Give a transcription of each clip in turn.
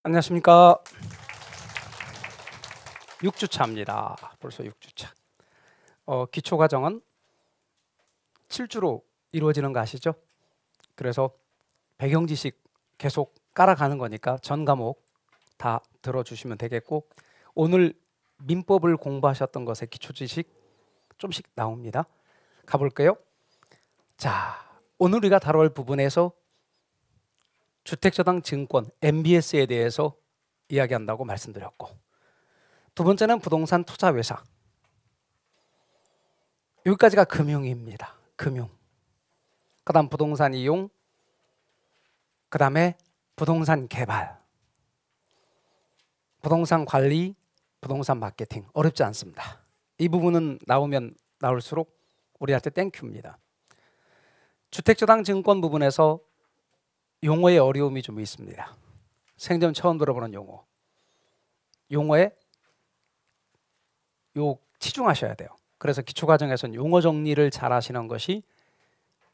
안녕하십니까. 6주차입니다. 벌써 6주차. 기초과정은 7주로 이루어지는 거 아시죠? 그래서 배경지식 계속 깔아가는 거니까 전 과목 다 들어주시면 되겠고, 오늘 민법을 공부하셨던 것의 기초지식 좀씩 나옵니다. 가볼게요. 자, 오늘 우리가 다룰 부분에서 주택저당 증권 MBS에 대해서 이야기한다고 말씀드렸고, 두 번째는 부동산 투자회사. 여기까지가 금융입니다. 금융. 그 다음 부동산 이용, 그 다음에 부동산 개발, 부동산 관리, 부동산 마케팅. 어렵지 않습니다. 이 부분은 나오면 나올수록 우리한테 땡큐입니다. 주택저당 증권 부분에서 용어의 어려움이 좀 있습니다. 생전 처음 들어보는 용어. 용어에 치중하셔야 돼요. 그래서 기초과정에서는 용어 정리를 잘 하시는 것이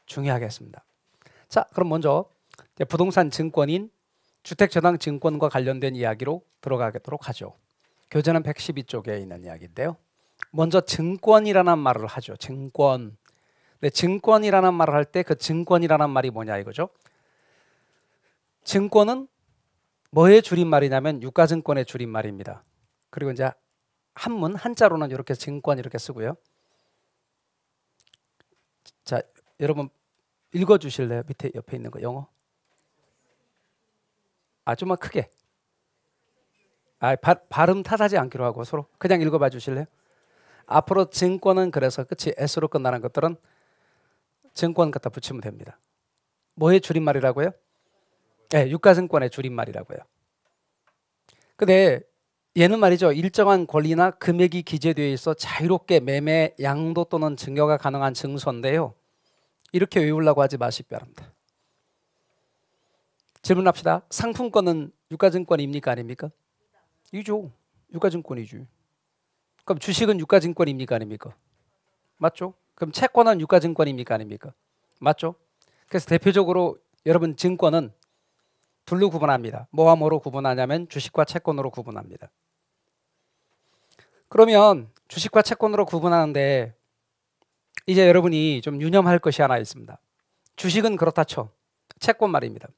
중요하겠습니다. 자, 그럼 먼저 부동산 증권인 주택저당 증권과 관련된 이야기로 들어가도록 하죠. 교재는 112쪽에 있는 이야기인데요. 먼저 증권이라는 말을 하죠. 증권. 근데 증권이라는 말을 할 때 그 증권이라는 말이 뭐냐 이거죠. 증권은 뭐의 줄임말이냐면 유가증권의 줄임말입니다. 그리고 이제 한문 한자로는 이렇게 증권 이렇게 쓰고요. 자, 여러분 읽어주실래요? 밑에 옆에 있는 거 영어. 좀만 크게. 발음 탓하지 않기로 하고 서로 그냥 읽어봐 주실래요? 앞으로 증권은 그래서 끝이 S로 끝나는 것들은 증권 갖다 붙이면 됩니다. 뭐의 줄임말이라고요? 네, 유가증권의 줄임말이라고요. 근데 얘는 말이죠, 일정한 권리나 금액이 기재되어 있어 자유롭게 매매, 양도 또는 증여가 가능한 증서인데요. 이렇게 외우려고 하지 마시기 바랍니다. 질문합시다. 상품권은 유가증권입니까 아닙니까? 이죠. 유가증권이죠. 그럼 주식은 유가증권입니까 아닙니까? 맞죠? 그럼 채권은 유가증권입니까 아닙니까? 맞죠? 그래서 대표적으로 여러분 증권은 둘로 구분합니다. 뭐와 뭐로 구분하냐면 주식과 채권으로 구분합니다. 그러면 주식과 채권으로 구분하는데 이제 여러분이 좀 유념할 것이 하나 있습니다. 주식은 그렇다 쳐. 채권 말입니다.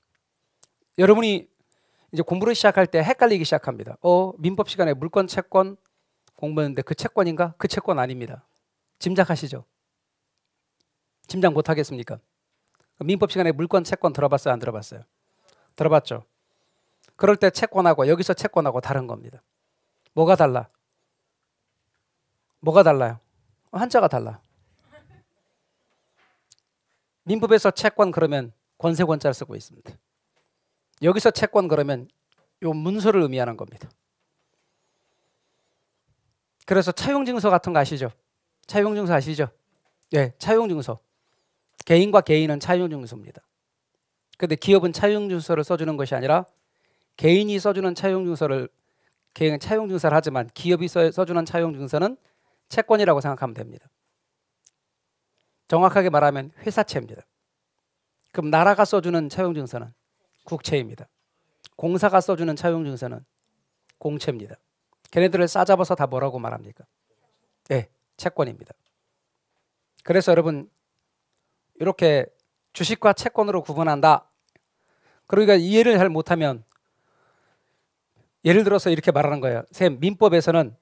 여러분이 이제 공부를 시작할 때 헷갈리기 시작합니다. 민법 시간에 물권 채권 공부했는데 그 채권인가? 그 채권 아닙니다. 짐작하시죠? 짐작 못 하겠습니까? 민법 시간에 물권 채권 들어봤어요? 안 들어봤어요? 들어봤죠? 그럴 때 채권하고 여기서 채권하고 다른 겁니다. 뭐가 달라? 뭐가 달라요? 한자가 달라. 민법에서 채권 그러면 권세권자를 쓰고 있습니다. 여기서 채권 그러면 요 문서를 의미하는 겁니다. 그래서 차용증서 같은 거 아시죠? 차용증서 아시죠? 네, 차용증서. 개인과 개인은 차용증서입니다. 근데 기업은 차용증서를 써주는 것이 아니라 개인이 써주는 차용증서를 개인은 차용증서를 하지만 기업이 써주는 차용증서는 채권이라고 생각하면 됩니다. 정확하게 말하면 회사채입니다. 그럼 나라가 써주는 차용증서는 국채입니다. 공사가 써주는 차용증서는 공채입니다. 걔네들을 싸잡아서 다 뭐라고 말합니까? 네, 채권입니다. 그래서 여러분 이렇게 주식과 채권으로 구분한다. 그러니까 이해를 잘 못하면 예를 들어서 이렇게 말하는 거예요. 쌤, 민법에서는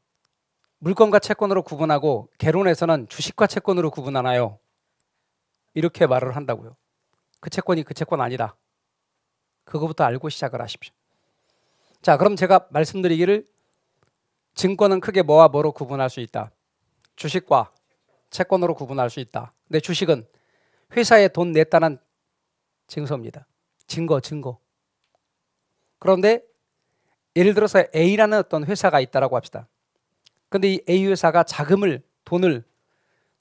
물권과 채권으로 구분하고 개론에서는 주식과 채권으로 구분하나요? 이렇게 말을 한다고요. 그 채권이 그 채권 아니다. 그거부터 알고 시작을 하십시오. 자, 그럼 제가 말씀드리기를 증권은 크게 뭐와 뭐로 구분할 수 있다. 주식과 채권으로 구분할 수 있다. 근데 주식은 회사에 돈 냈다는 증서입니다. 증거. 그런데 예를 들어서 A라는 어떤 회사가 있다라고 합시다. 근데 이 A 회사가 돈을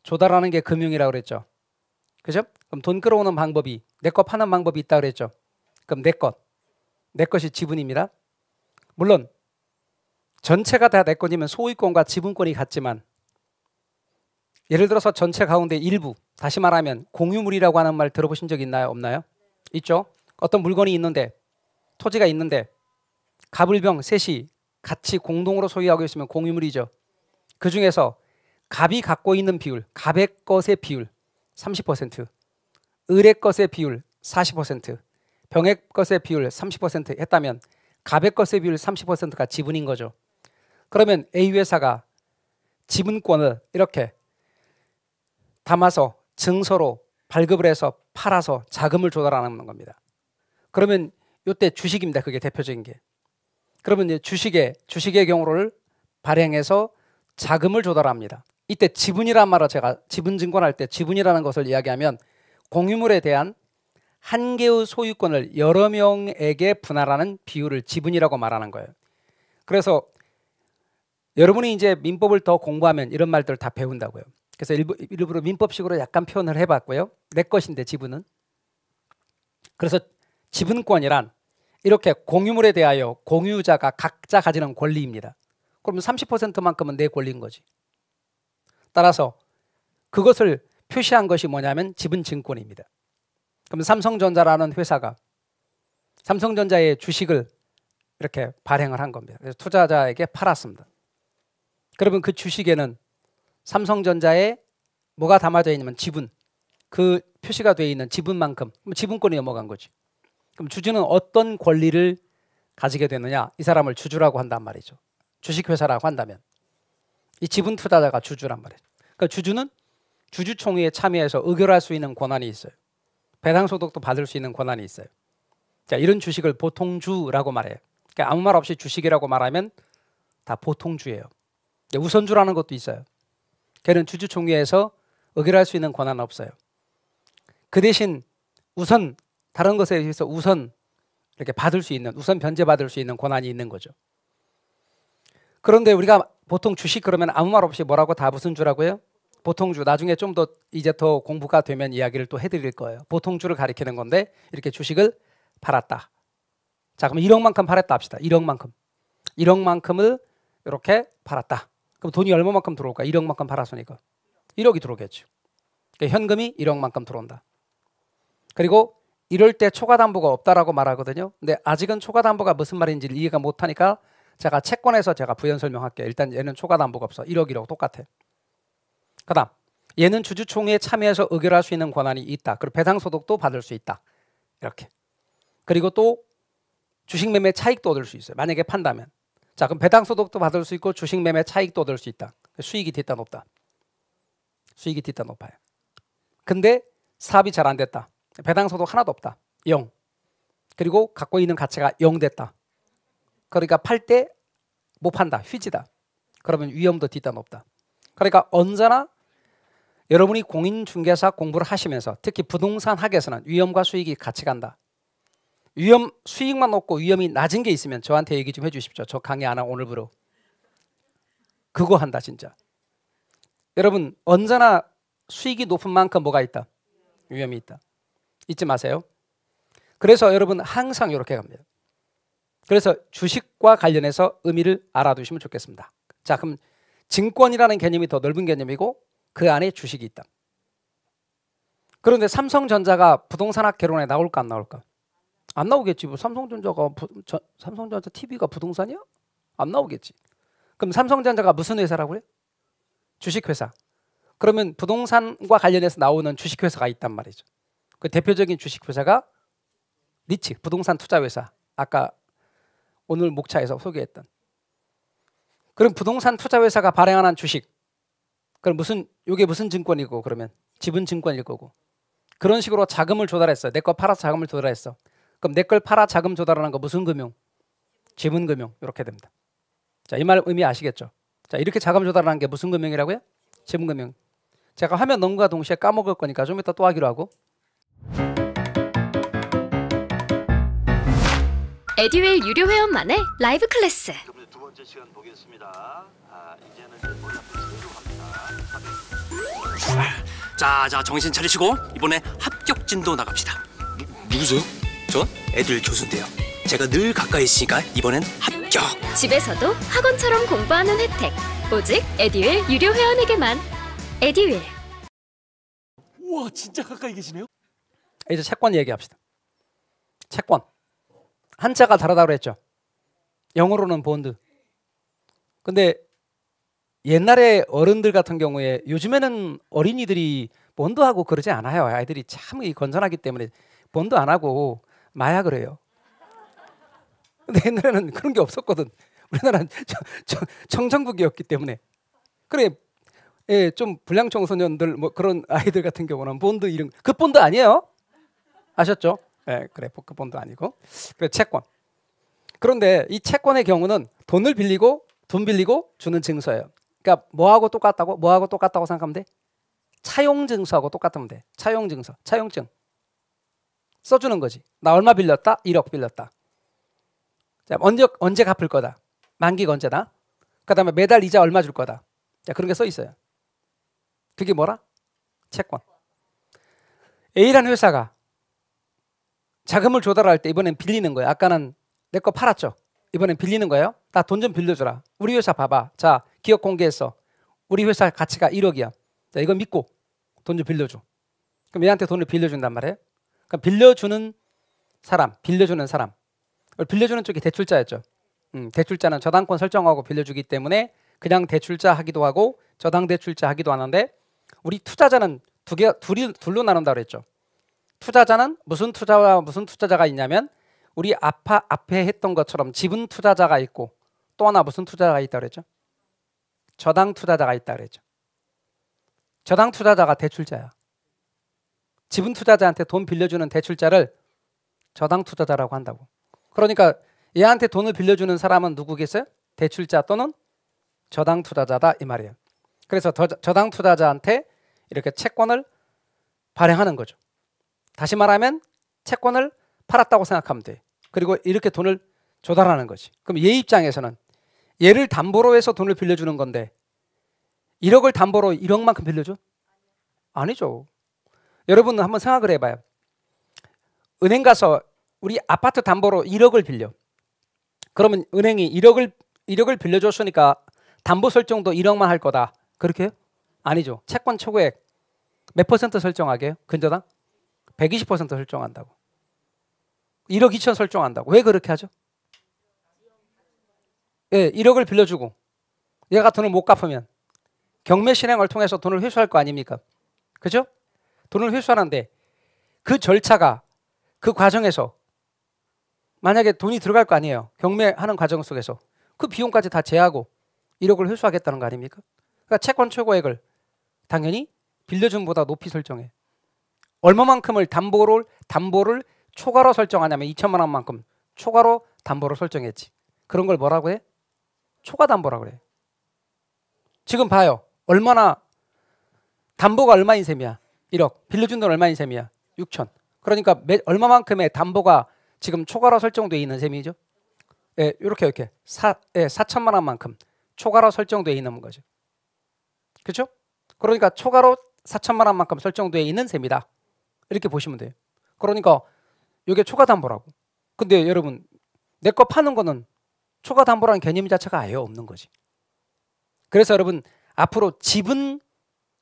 조달하는 게 금융이라고 그랬죠. 그죠? 그럼 돈 끌어오는 방법이 내 거 파는 방법이 있다 그랬죠. 그럼 내 것이 지분입니다. 물론 전체가 다 내 것이면 소유권과 지분권이 같지만 예를 들어서 전체 가운데 일부, 다시 말하면 공유물이라고 하는 말 들어보신 적 있나요? 없나요? 있죠. 어떤 물건이 있는데, 토지가 있는데 갑을병 셋이 같이 공동으로 소유하고 있으면 공유물이죠. 그 중에서 갑이 갖고 있는 비율, 갑의 것의 비율 30%, 을의 것의 비율 40%, 병의 것의 비율 30% 했다면 갑의 것의 비율 30%가 지분인 거죠. 그러면 A 회사가 지분권을 이렇게 담아서 증서로 발급을 해서 팔아서 자금을 조달하는 겁니다. 그러면 이때 주식입니다. 그게 대표적인 게. 그러면 이제 주식의 경우를 발행해서 자금을 조달합니다. 이때 지분이란 말을 제가 지분 증권할 때 지분이라는 것을 이야기하면 공유물에 대한 한 개의 소유권을 여러 명에게 분할하는 비율을 지분이라고 말하는 거예요. 그래서 여러분이 이제 민법을 더 공부하면 이런 말들을 다 배운다고요. 그래서 일부러 민법식으로 약간 표현을 해봤고요. 내 것인데 지분은. 그래서 지분권이란 이렇게 공유물에 대하여 공유자가 각자 가지는 권리입니다. 그러면 30%만큼은 내 권리인 거지. 따라서 그것을 표시한 것이 뭐냐면 지분증권입니다. 그럼 삼성전자라는 회사가 삼성전자의 주식을 이렇게 발행을 한 겁니다. 그래서 투자자에게 팔았습니다. 그러면 그 주식에는 삼성전자에 뭐가 담아져 있냐면 지분, 그 표시가 되어 있는 지분만큼 지분권이 넘어간 거지. 그럼 주주는 어떤 권리를 가지게 되느냐? 이 사람을 주주라고 한단 말이죠. 주식회사라고 한다면 이 지분 투자자가 주주란 말이에요. 그러니까 주주는 주주총회에 참여해서 의결할 수 있는 권한이 있어요. 배당소득도 받을 수 있는 권한이 있어요. 자, 이런 주식을 보통주라고 말해요. 그러니까 아무 말 없이 주식이라고 말하면 다 보통주예요. 우선주라는 것도 있어요. 걔는 주주총회에서 의결할 수 있는 권한은 없어요. 그 대신 우선 다른 것에 비해서 우선 이렇게 받을 수 있는 우선 변제받을 수 있는 권한이 있는 거죠. 그런데 우리가 보통 주식 그러면 아무 말 없이 뭐라고 다 무슨 주라고요? 보통주. 나중에 좀 더 이제 더 공부가 되면 이야기를 또 해드릴 거예요. 보통주를 가리키는 건데 이렇게 주식을 팔았다. 자, 그럼 1억만큼 팔았다 합시다. 1억만큼. 1억만큼을 이렇게 팔았다. 그럼 돈이 얼마만큼 들어올까? 1억만큼 팔았으니까 1억이 들어오겠죠. 그러니까 현금이 1억만큼 들어온다. 그리고 이럴 때 초과담보가 없다라고 말하거든요. 근데 아직은 초과담보가 무슨 말인지 이해가 못하니까 제가 채권에서 제가 부연 설명할게요. 일단 얘는 초과담보가 없어. 1억 똑같아. 그 다음 얘는 주주총회에 참여해서 의결할 수 있는 권한이 있다. 그리고 배당소득도 받을 수 있다. 이렇게. 그리고 또 주식매매 차익도 얻을 수 있어요. 만약에 판다면. 자, 그럼 배당소득도 받을 수 있고 주식매매 차익도 얻을 수 있다. 수익이 뒤따 높다. 수익이 뒤따 높아요. 근데 사업이 잘 안 됐다. 배당소득 하나도 없다. 0. 그리고 갖고 있는 가치가 0 됐다. 그러니까 팔 때 못 판다. 휘지다. 그러면 위험도 뒤따 높다. 그러니까 언제나 여러분이 공인중개사 공부를 하시면서 특히 부동산 학에서는 위험과 수익이 같이 간다. 위험 수익만 없고 위험이 낮은 게 있으면 저한테 얘기 좀 해주십시오. 저 강의 안 하고 오늘부로 그거 한다 진짜. 여러분 언제나 수익이 높은 만큼 뭐가 있다? 위험이 있다. 잊지 마세요. 그래서 여러분 항상 이렇게 갑니다. 그래서 주식과 관련해서 의미를 알아두시면 좋겠습니다. 자, 그럼 증권이라는 개념이 더 넓은 개념이고 그 안에 주식이 있다. 그런데 삼성전자가 부동산학 개론에 나올까 안 나올까? 안 나오겠지. 뭐 삼성전자 TV가 부동산이야? 안 나오겠지. 그럼 삼성전자가 무슨 회사라고요? 주식회사. 그러면 부동산과 관련해서 나오는 주식회사가 있단 말이죠. 그 대표적인 주식회사가 리츠 부동산 투자회사. 아까 오늘 목차에서 소개했던. 그럼 부동산 투자회사가 발행하는 주식. 그럼 이게 무슨 증권이고 그러면 지분증권일 거고. 그런 식으로 자금을 조달했어요. 내 거 팔아서 자금을 조달했어. 그럼 내 걸 팔아 자금 조달하는 거 무슨 금융? 지분금융. 이렇게 됩니다. 자, 이 말 의미 아시겠죠? 자, 이렇게 자금 조달하는 게 무슨 금융이라고요? 지분금융. 제가 화면 넘과 동시에 까먹을 거니까 좀 이따 또 하기로 하고. 에듀윌 유료 회원만의 라이브 클래스. 두 번째 시간 보겠습니다. 이제는 이제 머리 앞에 세로 갑니다. 자, 정신 차리시고 이번에 합격진도 나갑시다. 누구세요? 전 애들 교수인데요. 제가 늘 가까이 있으니까 이번엔 합격. 집에서도 학원처럼 공부하는 혜택. 오직 에듀윌 유료 회원에게만. 에듀윌. 우와, 진짜 가까이 계시네요? 이제 채권 얘기합시다. 채권. 한자가 다르다고 그랬죠. 영어로는 본드. 근데 옛날에 어른들 같은 경우에 요즘에는 어린이들이 본드하고 그러지 않아요. 아이들이 참 건전하기 때문에 본드 안 하고 마약을 해요. 근데 옛날에는 그런 게 없었거든. 우리나라는 청정국이었기 때문에. 그래, 예, 좀 불량 청소년들 뭐 그런 아이들 같은 경우는 본드 이런 그 본드 아니에요? 아셨죠? 예, 그래, 그 본드 아니고. 그래, 채권. 그런데 이 채권의 경우는 돈 빌리고 주는 증서예요. 그러니까 뭐하고 똑같다고 생각하면 돼? 차용 증서하고 똑같으면 돼. 차용 증서, 차용증 써주는 거지. 나 얼마 빌렸다? 1억 빌렸다. 자, 언제 갚을 거다? 만기가 언제다? 그다음에 매달 이자 얼마 줄 거다. 자, 그런 게 써 있어요. 그게 뭐라? 채권. A라는 회사가 자금을 조달할 때 이번엔 빌리는 거예요. 아까는 내 거 팔았죠. 이번엔 빌리는 거예요. 나 돈 좀 빌려주라. 우리 회사 봐봐. 자, 기업 공개했어. 우리 회사 가치가 1억이야. 자, 이거 믿고 돈 좀 빌려줘. 그럼 얘한테 돈을 빌려준단 말이에요. 그럼 빌려주는 사람. 빌려주는 쪽이 대출자였죠. 대출자는 저당권 설정하고 빌려주기 때문에 그냥 대출자 하기도 하고 저당 대출자 하기도 하는데 우리 투자자는 둘로 나눈다 그랬죠. 투자자는 무슨 투자와 무슨 투자자가 있냐면 우리 앞에 했던 것처럼 지분 투자자가 있고 또 하나 무슨 투자자가 있다 그랬죠? 저당 투자자가 있다 그랬죠. 저당 투자자가 대출자야. 지분 투자자한테 돈 빌려주는 대출자를 저당 투자자라고 한다고. 그러니까 얘한테 돈을 빌려주는 사람은 누구겠어요? 대출자 또는 저당 투자자다 이 말이에요. 그래서 저당 투자자한테 이렇게 채권을 발행하는 거죠. 다시 말하면 채권을 팔았다고 생각하면 돼. 그리고 이렇게 돈을 조달하는 거지. 그럼 얘 입장에서는 얘를 담보로 해서 돈을 빌려주는 건데 1억을 담보로 1억만큼 빌려줘? 아니죠. 여러분은 한번 생각을 해봐요. 은행 가서 우리 아파트 담보로 1억을 빌려. 그러면 은행이 1억을 빌려줬으니까 담보 설정도 1억만 할 거다. 그렇게 해요? 아니죠. 채권 초과액 몇 퍼센트 설정하게 해요? 근저당? 120% 설정한다고. 1억 2천 설정한다고. 왜 그렇게 하죠? 예, 1억을 빌려주고 얘가 돈을 못 갚으면 경매 실행을 통해서 돈을 회수할 거 아닙니까? 그죠? 돈을 회수하는데 그 절차가 그 과정에서 만약에 돈이 들어갈 거 아니에요. 경매하는 과정 속에서 그 비용까지 다 제하고 1억을 회수하겠다는 거 아닙니까? 그러니까 채권 최고액을 당연히 빌려준 보다 높이 설정해. 얼마만큼을 담보를 초과로 설정하냐면 2천만 원만큼 초과로 담보로 설정했지. 그런 걸 뭐라고 해? 초과 담보라고 그래. 지금 봐요. 얼마나 담보가 얼마인 셈이야? 1억. 빌려준 돈 얼마인 셈이야? 6천. 그러니까 얼마만큼의 담보가 지금 초과로 설정되어 있는 셈이죠? 예, 이렇게 4천만 원만큼 초과로 설정되어 있는 거죠. 그렇죠? 그러니까 초과로 4천만 원만큼 설정되어 있는 셈이다. 이렇게 보시면 돼요. 그러니까 이게 초과 담보라고. 근데 여러분 내 거 파는 거는 초과 담보라는 개념 자체가 아예 없는 거지. 그래서 여러분 앞으로 지분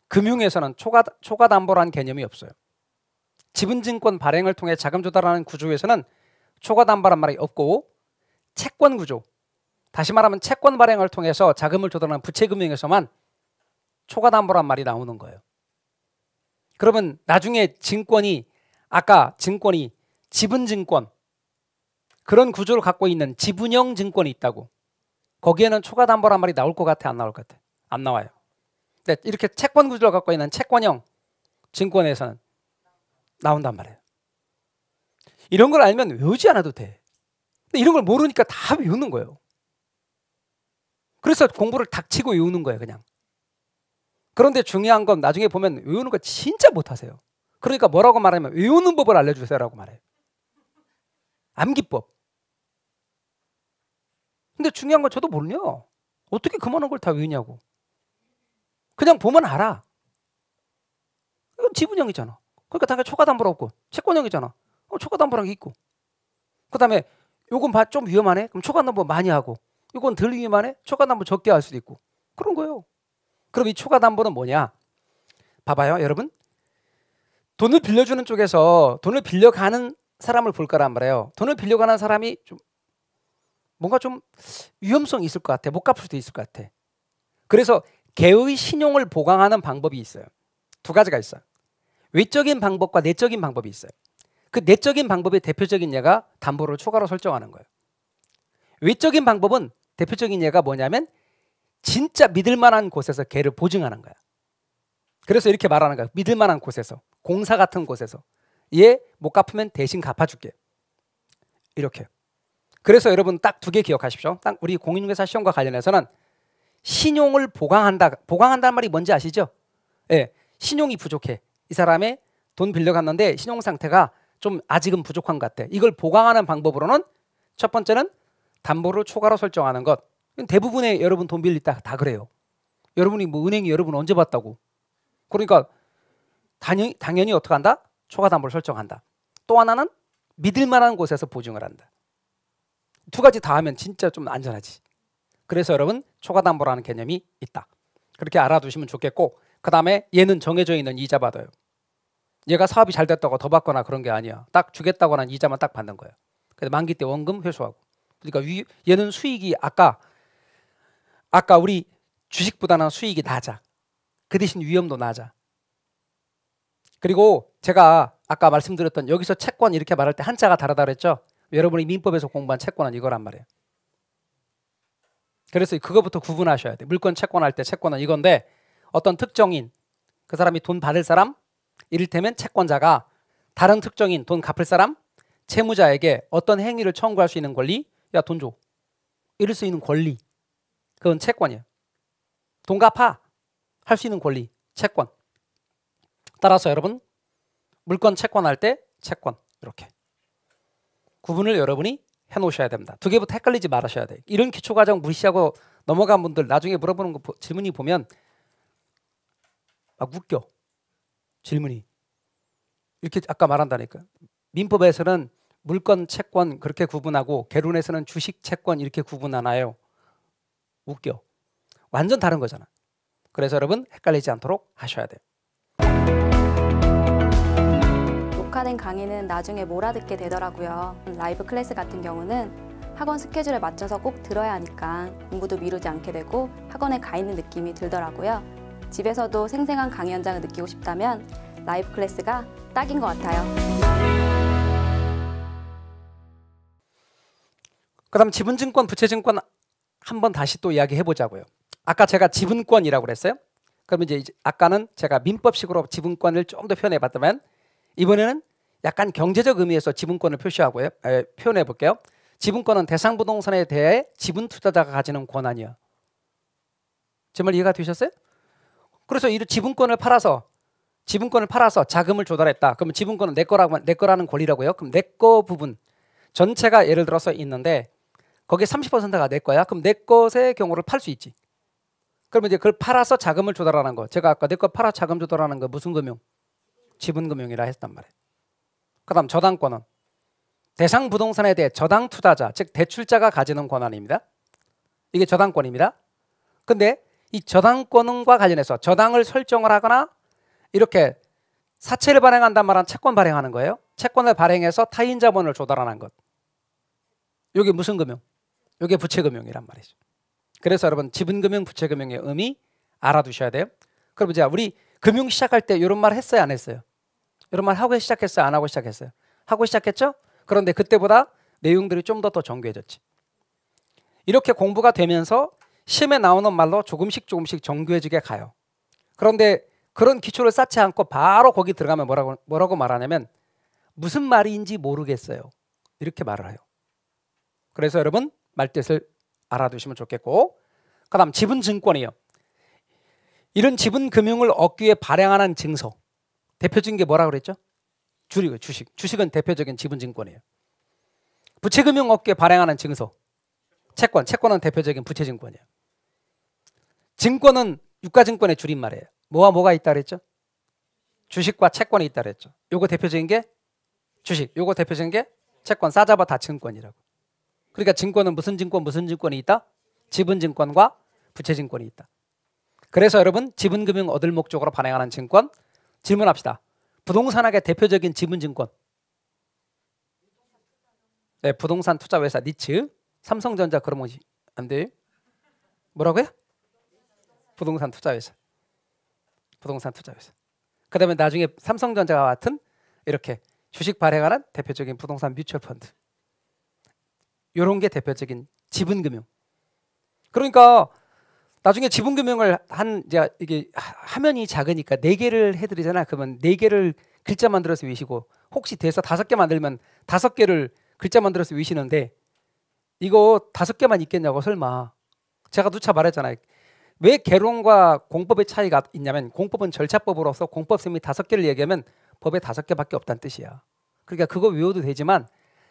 금융에서는 초과 담보라는 개념이 없어요. 지분증권 발행을 통해 자금 조달하는 구조에서는 초과 담보란 말이 없고 채권 구조, 다시 말하면 채권 발행을 통해서 자금을 조달하는 부채금융에서만 초과 담보란 말이 나오는 거예요. 그러면 나중에 아까 증권이 지분증권 그런 구조를 갖고 있는 지분형 증권이 있다고. 거기에는 초과 담보란 말이 나올 것 같아? 안 나올 것 같아? 안 나와요. 근데 이렇게 채권 구조를 갖고 있는 채권형 증권에서는 나온단 말이에요. 이런 걸 알면 외우지 않아도 돼. 근데 이런 걸 모르니까 다 외우는 거예요. 그래서 공부를 닥치고 외우는 거예요, 그냥. 그런데 중요한 건 나중에 보면 외우는 거 진짜 못하세요. 그러니까 뭐라고 말하면 외우는 법을 알려주세요라고 말해요. 암기법. 근데 중요한 건 저도 모르냐. 어떻게 그만한 걸 다 외우냐고. 그냥 보면 알아. 이건 지분형이잖아. 그러니까 당연히 초과담보라 없고 채권형이잖아. 초과담보란 게 있고. 그 다음에 요건 좀 위험하네. 그럼 초과담보 많이 하고. 이건 덜 위험하네. 초과담보 적게 할 수도 있고. 그런 거예요. 그럼 이 초과담보는 뭐냐? 봐봐요, 여러분. 돈을 빌려주는 쪽에서 돈을 빌려가는 사람을 볼 거란 말이에요. 돈을 빌려가는 사람이 좀 뭔가 좀 위험성이 있을 것 같아. 못 갚을 수도 있을 것 같아. 그래서 개의 신용을 보강하는 방법이 있어요. 두 가지가 있어요. 외적인 방법과 내적인 방법이 있어요. 그 내적인 방법의 대표적인 예가 담보를 추가로 설정하는 거예요. 외적인 방법은 대표적인 예가 뭐냐면 진짜 믿을 만한 곳에서 개를 보증하는 거야. 그래서 이렇게 말하는 거야. 믿을 만한 곳에서, 공사 같은 곳에서 얘 못 갚으면 대신 갚아줄게. 이렇게. 그래서 여러분 딱 두 개 기억하십시오. 딱 우리 공인중개사 시험과 관련해서는 신용을 보강한다. 보강한다는 말이 뭔지 아시죠? 예, 신용이 부족해. 이 사람의 돈 빌려갔는데 신용 상태가 좀 아직은 부족한 것 같아. 이걸 보강하는 방법으로는 첫 번째는 담보를 추가로 설정하는 것. 대부분의 여러분 돈 빌릴 때 다 그래요. 여러분이 뭐 은행이 여러분 언제 봤다고. 그러니까 당연히 어떻게 한다? 추가 담보를 설정한다. 또 하나는 믿을 만한 곳에서 보증을 한다. 두 가지 다 하면 진짜 좀 안전하지. 그래서 여러분 추가 담보라는 개념이 있다. 그렇게 알아두시면 좋겠고, 그 다음에 얘는 정해져 있는 이자 받아요. 얘가 사업이 잘 됐다고 더 받거나 그런 게 아니야. 딱 주겠다고 하는 이자만 딱 받는 거예요. 그래서 만기 때 원금 회수하고. 그러니까 얘는 수익이 아까 우리 주식보다는 수익이 낮아. 그 대신 위험도 낮아. 그리고 제가 아까 말씀드렸던 여기서 채권 이렇게 말할 때 한자가 다르다 그랬죠. 여러분이 민법에서 공부한 채권은 이거란 말이에요. 그래서 그거부터 구분하셔야 돼. 물권 채권할 때 채권은 이건데, 어떤 특정인, 그 사람이 돈 받을 사람, 이를테면 채권자가 다른 특정인 돈 갚을 사람, 채무자에게 어떤 행위를 청구할 수 있는 권리, 야 돈 줘, 이럴 수 있는 권리, 그건 채권이에요. 돈 갚아 할 수 있는 권리, 채권. 따라서 여러분 물권 채권할 때 채권 이렇게 구분을 여러분이 해놓으셔야 됩니다. 두 개부터 헷갈리지 말으셔야 돼요. 이런 기초과정 무시하고 넘어간 분들 나중에 물어보는 거 질문이 보면 막 웃겨. 질문이 이렇게 아까 말한다니까. 민법에서는 물권 채권 그렇게 구분하고 개론에서는 주식 채권 이렇게 구분하나요? 웃겨. 완전 다른 거잖아. 그래서 여러분 헷갈리지 않도록 하셔야 돼요. 녹화된 강의는 나중에 몰아듣게 되더라고요. 라이브 클래스 같은 경우는 학원 스케줄에 맞춰서 꼭 들어야 하니까 공부도 미루지 않게 되고 학원에 가 있는 느낌이 들더라고요. 집에서도 생생한 강의 현장을 느끼고 싶다면 라이브 클래스가 딱인 것 같아요. 그다음 지분증권, 부채증권 한번 다시 또 이야기해 보자고요. 아까 제가 지분권이라고 그랬어요. 그러면 이제 아까는 제가 민법식으로 지분권을 좀 더 표현해 봤다면, 이번에는 약간 경제적 의미에서 지분권을 표현해 볼게요. 지분권은 대상 부동산에 대해 지분 투자자가 가지는 권한이야. 정말 이해가 되셨어요? 그래서 이 지분권을 팔아서 자금을 조달했다. 그러면 지분권은 내 거라는 권리라고요. 그럼 내 거 부분 전체가 예를 들어서 있는데 거기에 30%가 내 거야. 그럼 내 것의 경우를 팔 수 있지. 그러면 이제 그걸 팔아서 자금을 조달하는 거. 제가 아까 내 거 팔아 자금 조달하는 거 무슨 금융? 지분금융이라 했단 말이에요. 그다음 저당권은 대상 부동산에 대해 저당 투자자, 즉 대출자가 가지는 권한입니다. 이게 저당권입니다. 근데 이 저당권과 관련해서 저당을 설정을 하거나 이렇게 사채를 발행한단 말은 채권 발행하는 거예요. 채권을 발행해서 타인 자본을 조달하는 것. 이게 무슨 금융? 이게 부채금융이란 말이죠. 그래서 여러분 지분금융, 부채금융의 의미 알아두셔야 돼요. 그럼 이제 우리 금융 시작할 때 이런 말 했어요, 안 했어요? 이런 말 하고 시작했어요, 안 하고 시작했어요? 하고 시작했죠? 그런데 그때보다 내용들이 좀 더 정교해졌지. 이렇게 공부가 되면서 시험에 나오는 말로 조금씩 정교해지게 가요. 그런데 그런 기초를 쌓지 않고 바로 거기 들어가면 뭐라고 말하냐면 무슨 말인지 모르겠어요. 이렇게 말을 해요. 그래서 여러분 말뜻을 알아두시면 좋겠고, 그 다음 지분증권이에요. 이런 지분금융을 얻기 위해 발행하는 증서. 대표적인 게 뭐라고 그랬죠? 주식. 주식은 대표적인 지분증권이에요. 부채금융 얻기 위해 발행하는 증서. 채권은 대표적인 부채증권이에요. 증권은 유가증권의 줄임말이에요. 뭐와 뭐가 있다 그랬죠? 주식과 채권이 있다 그랬죠. 요거 대표적인 게 주식, 요거 대표적인 게 채권. 싸잡아 다 증권이라고. 그러니까 증권은 무슨 증권이 있다? 지분증권과 부채증권이 있다. 그래서 여러분 지분금융 얻을 목적으로 발행하는 증권, 질문합시다. 부동산학의 대표적인 지분증권. 네, 부동산 투자회사 니츠. 삼성전자 그러면 안 돼요? 뭐라고요? 부동산 투자회사. 부동산 투자회사. 그다음에 나중에 삼성전자와 같은 이렇게 주식 발행하는 대표적인 부동산 뮤추얼 펀드. 이런 게 대표적인 지분금융. 그러니까 나중에 지분금융을 이제 이게 화면이 작으니까 4개를 해드리잖아. 그러면 4개를 글자 만들어서 외시고 혹시 돼서 5개 만들면 5개를 글자 만들어서 외시는데 이거 5개만 있겠냐고 설마. 제가 누차 말했잖아요. 왜 개론과 공법의 차이가 있냐면 공법은 절차법으로서 공법쌤이 5개를 얘기하면 법에 5개밖에 없다는 뜻이야. 그러니까 그거 외워도 되지만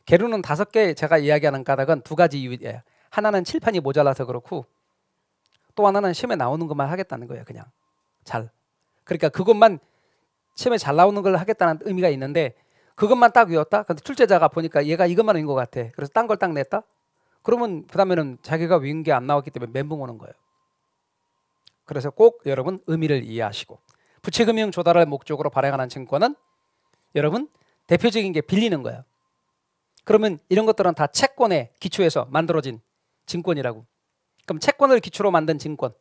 개론은 5개 제가 이야기하는 까닭은 2가지 이유예요. 하나는 칠판이 모자라서 그렇고 또 하나는 시험에 나오는 것만 하겠다는 거예요. 그냥 잘. 그러니까 그것만 시험에 잘 나오는 걸 하겠다는 의미가 있는데 그것만 딱 외웠다? 근데 출제자가 보니까 얘가 이것만 외운 것 같아. 그래서 딴 걸 딱 냈다? 그러면 그 다음에는 자기가 외운 게 안 나왔기 때문에 멘붕 오는 거예요. 그래서 꼭 여러분 의미를 이해하시고 부채금융 조달을 목적으로 발행하는 증권은 여러분 대표적인 게 빌리는 거예요. 그러면 이런 것들은 다 채권에 기초해서 만들어진 증권이라고. 그럼 채권을 기초로 만든 증권.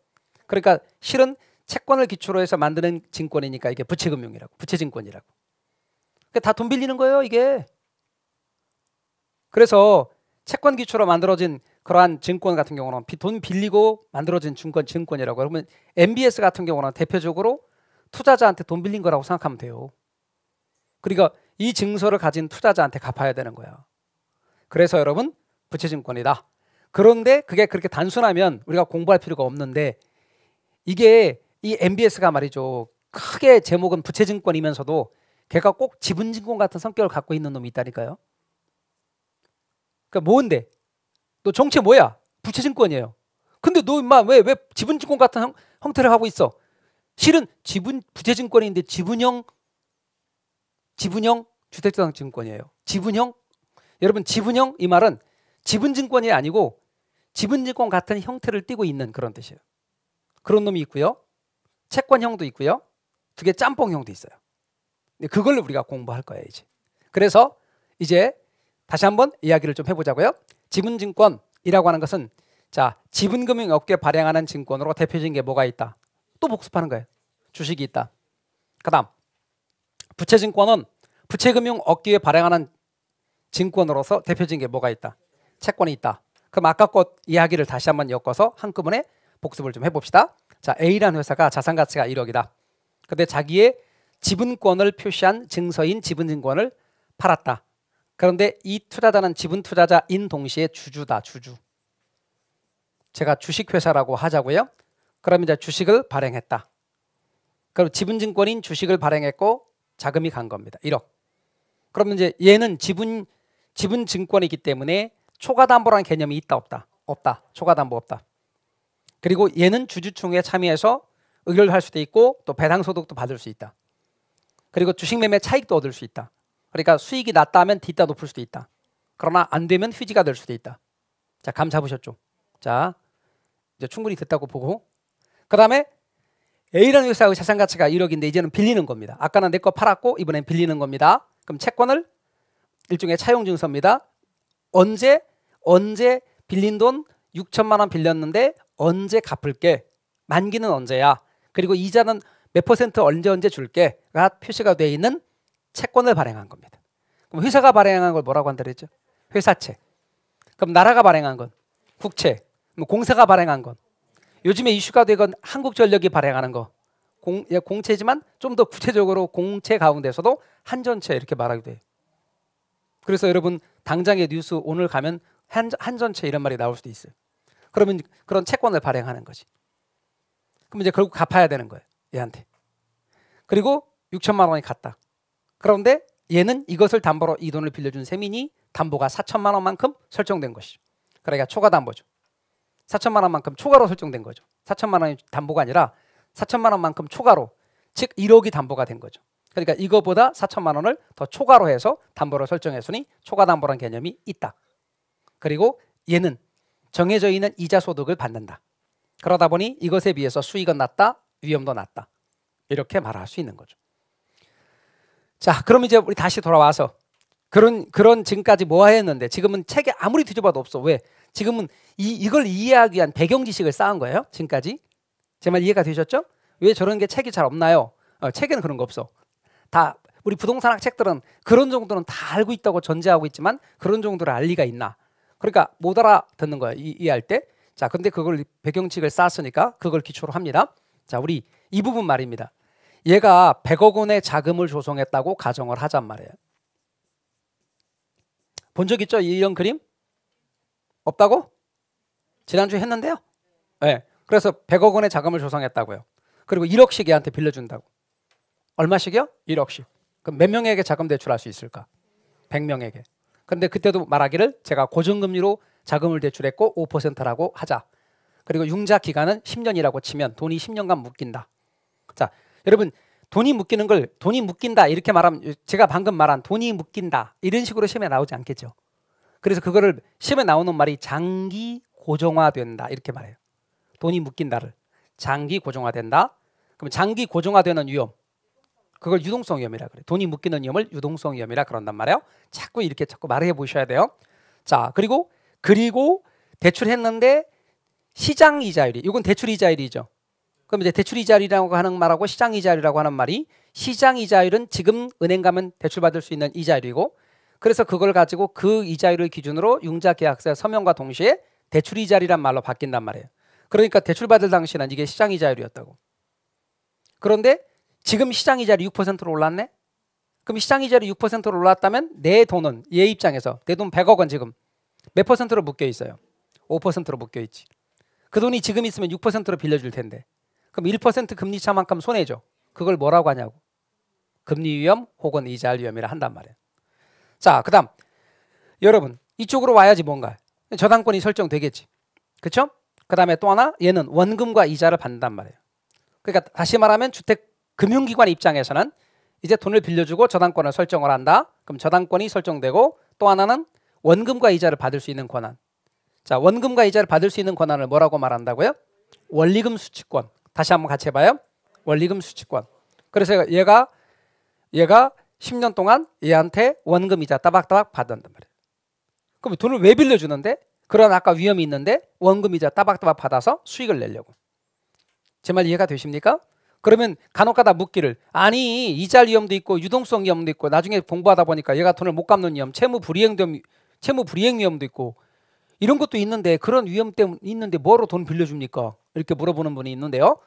그러니까 실은 채권을 기초로 해서 만드는 증권이니까 이게 부채금융이라고. 부채증권이라고. 그러니까 다 돈 빌리는 거예요 이게. 그래서 채권 기초로 만들어진 그러한 증권 같은 경우는 돈 빌리고 만들어진 증권이라고. 그러면 MBS 같은 경우는 대표적으로 투자자한테 돈 빌린 거라고 생각하면 돼요. 그러니까 이 증서를 가진 투자자한테 갚아야 되는 거야. 그래서 여러분 부채증권이다. 그런데 그게 그렇게 단순하면 우리가 공부할 필요가 없는데 이게 이 MBS가 말이죠. 크게 제목은 부채증권이면서도 걔가 꼭 지분증권 같은 성격을 갖고 있는 놈이 있다니까요. 그러니까 뭔데? 너 정체 뭐야? 부채증권이에요. 근데 너 인마 왜 지분증권 같은 형태를 하고 있어? 실은 부채증권인데 지분형 주택도상증권이에요. 지분형? 여러분 지분형 이 말은 지분증권이 아니고 지분증권 같은 형태를 띠고 있는 그런 뜻이에요. 그런 놈이 있고요. 채권형도 있고요. 2개 짬뽕형도 있어요. 그걸 우리가 공부할 거예요 이제. 그래서 이제 다시 한번 이야기를 좀 해보자고요. 지분증권이라고 하는 것은 자 지분금융업계 발행하는 증권으로 대표적인 게 뭐가 있다. 또 복습하는 거예요. 주식이 있다. 그다음 부채증권은 부채금융업계에 발행하는 증권으로서 대표적인 게 뭐가 있다. 채권이 있다. 그럼 아까 것 이야기를 다시 한번 엮어서 한꺼번에 복습을 좀 해봅시다. 자 A라는 회사가 자산가치가 1억이다. 근데 자기의 지분권을 표시한 증서인 지분증권을 팔았다. 그런데 이 투자자는 지분 투자자인 동시에 주주다. 주주. 제가 주식회사라고 하자고요. 그럼 이제 주식을 발행했다. 그럼 지분증권인 주식을 발행했고 자금이 간 겁니다. 1억. 그러면 이제 얘는 지분증권이기 때문에 초과담보라는 개념이 있다 없다? 없다. 초과담보 없다. 그리고 얘는 주주총회에 참여해서 의결할 수도 있고 또 배당소득도 받을 수 있다. 그리고 주식매매 차익도 얻을 수 있다. 그러니까 수익이 낮다 하면 뒷다 높을 수도 있다. 그러나 안 되면 휴지가 될 수도 있다. 자, 감 잡으셨죠? 자, 이제 충분히 됐다고 보고 그 다음에 A라는 회사의 자산가치가 1억인데 이제는 빌리는 겁니다. 아까는 내 거 팔았고 이번엔 빌리는 겁니다. 그럼 채권을 일종의 차용증서입니다. 언제 빌린 돈 6천만 원 빌렸는데 언제 갚을게? 만기는 언제야? 그리고 이자는 몇 퍼센트 언제 줄게가 표시가 되어 있는 채권을 발행한 겁니다. 그럼 회사가 발행한 걸 뭐라고 한다 그랬죠? 회사채. 그럼 나라가 발행한 건 국채. 공사가 발행한 건 요즘에 이슈가 되건 한국전력이 발행하는 거 공채지만 좀 더 구체적으로 공채 가운데서도 한전채 이렇게 말하게 돼요. 그래서 여러분 당장의 뉴스 오늘 가면 한전채 이런 말이 나올 수도 있어요. 그러면 그런 채권을 발행하는 거지. 그럼 이제 결국 갚아야 되는 거예요. 얘한테. 그리고 6천만 원이 갔다. 그런데 얘는 이것을 담보로 이 돈을 빌려준 셈이니 담보가 4천만 원만큼 설정된 것이죠. 그러니까 초과 담보죠. 4천만 원만큼 초과로 설정된 거죠. 4천만 원이 담보가 아니라 4천만 원만큼 초과로, 즉 1억이 담보가 된 거죠. 그러니까 이거보다 4천만 원을 더 초과로 해서 담보를 설정했으니 초과 담보란 개념이 있다. 그리고 얘는 정해져 있는 이자 소득을 받는다. 그러다 보니 이것에 비해서 수익은 낮다, 위험도 낮다. 이렇게 말할 수 있는 거죠. 자, 그럼 이제 우리 다시 돌아와서 그런 지금까지 모아했는데 지금은 책에 아무리 뒤져봐도 없어. 왜? 지금은 이걸 이해하기 위한 배경 지식을 쌓은 거예요. 지금까지. 제 말 이해가 되셨죠? 왜 저런 게 책이 잘 없나요? 책에는 그런 거 없어. 다 우리 부동산학 책들은 그런 정도는 다 알고 있다고 전제하고 있지만 그런 정도를 알 리가 있나? 그러니까 못 알아듣는 거야. 이해할 때. 자, 근데 그걸 배경 지식을 쌓았으니까 그걸 기초로 합니다. 자, 우리 이 부분 말입니다. 얘가 100억 원의 자금을 조성했다고 가정을 하잔 말이에요. 본 적 있죠? 이런 그림? 없다고? 지난주에 했는데요. 네. 그래서 100억 원의 자금을 조성했다고요. 그리고 1억씩 얘한테 빌려준다고. 얼마씩이요? 1억씩. 그럼 몇 명에게 자금 대출할 수 있을까? 100명에게. 근데 그때도 말하기를 제가 고정금리로 자금을 대출했고 5%라고 하자. 그리고 융자 기간은 10년이라고 치면 돈이 10년간 묶인다. 자, 여러분 돈이 묶이는 걸 돈이 묶인다 이렇게 말하면 제가 방금 말한 돈이 묶인다 이런 식으로 시험에 나오지 않겠죠. 그래서 그거를 시험에 나오는 말이 장기 고정화된다 이렇게 말해요. 돈이 묶인다를 장기 고정화된다. 그럼 장기 고정화되는 위험 그걸 유동성 위험이라 그래. 돈이 묶이는 위험을 유동성 위험이라 그런단 말이에요. 자꾸 이렇게 자꾸 말해 보셔야 돼요. 자, 그리고 대출했는데 시장 이자율이 이건 대출 이자율이죠. 그럼 이제 대출 이자율이라고 하는 말하고 시장 이자율이라고 하는 말이 시장 이자율은 지금 은행 가면 대출 받을 수 있는 이자율이고 그래서 그걸 가지고 그 이자율을 기준으로 융자 계약서 서명과 동시에 대출 이자율이란 말로 바뀐단 말이에요. 그러니까 대출 받을 당시는 이게 시장 이자율이었다고. 그런데 지금 시장 이자율이 6%로 올랐네? 그럼 시장 이자율이 6%로 올랐다면 내 돈은 얘 입장에서 내 돈 100억 원 지금 몇 퍼센트로 묶여 있어요? 5%로 묶여 있지. 그 돈이 지금 있으면 6%로 빌려줄 텐데 그럼 1% 금리 차만큼 손해죠. 그걸 뭐라고 하냐고. 금리 위험 혹은 이자율 위험이라 한단 말이에요. 자, 그 다음 여러분 이쪽으로 와야지 뭔가 저당권이 설정되겠지. 그렇죠? 그 다음에 또 하나 얘는 원금과 이자를 받는단 말이에요. 그러니까 다시 말하면 주택금융기관 입장에서는 이제 돈을 빌려주고 저당권을 설정을 한다. 그럼 저당권이 설정되고 또 하나는 원금과 이자를 받을 수 있는 권한. 자, 원금과 이자를 받을 수 있는 권한을 뭐라고 말한다고요? 원리금 수취권. 다시 한번 같이 해봐요. 원리금 수취권. 그래서 얘가 10년 동안 얘한테 원금 이자 따박따박 받는단 말이에요. 그럼 돈을 왜 빌려주는데? 그런 아까 위험이 있는데 원금 이자 따박따박 받아서 수익을 내려고. 제 말 이해가 되십니까? 그러면 간혹가다 묻기를 아니 이자 위험도 있고 유동성 위험도 있고 나중에 공부하다 보니까 얘가 돈을 못 갚는 위험, 채무 불이행 위험도 있고 이런 것도 있는데 그런 위험 때문에 있는데 뭐로 돈 빌려줍니까? 이렇게 물어보는 분이 있는데요.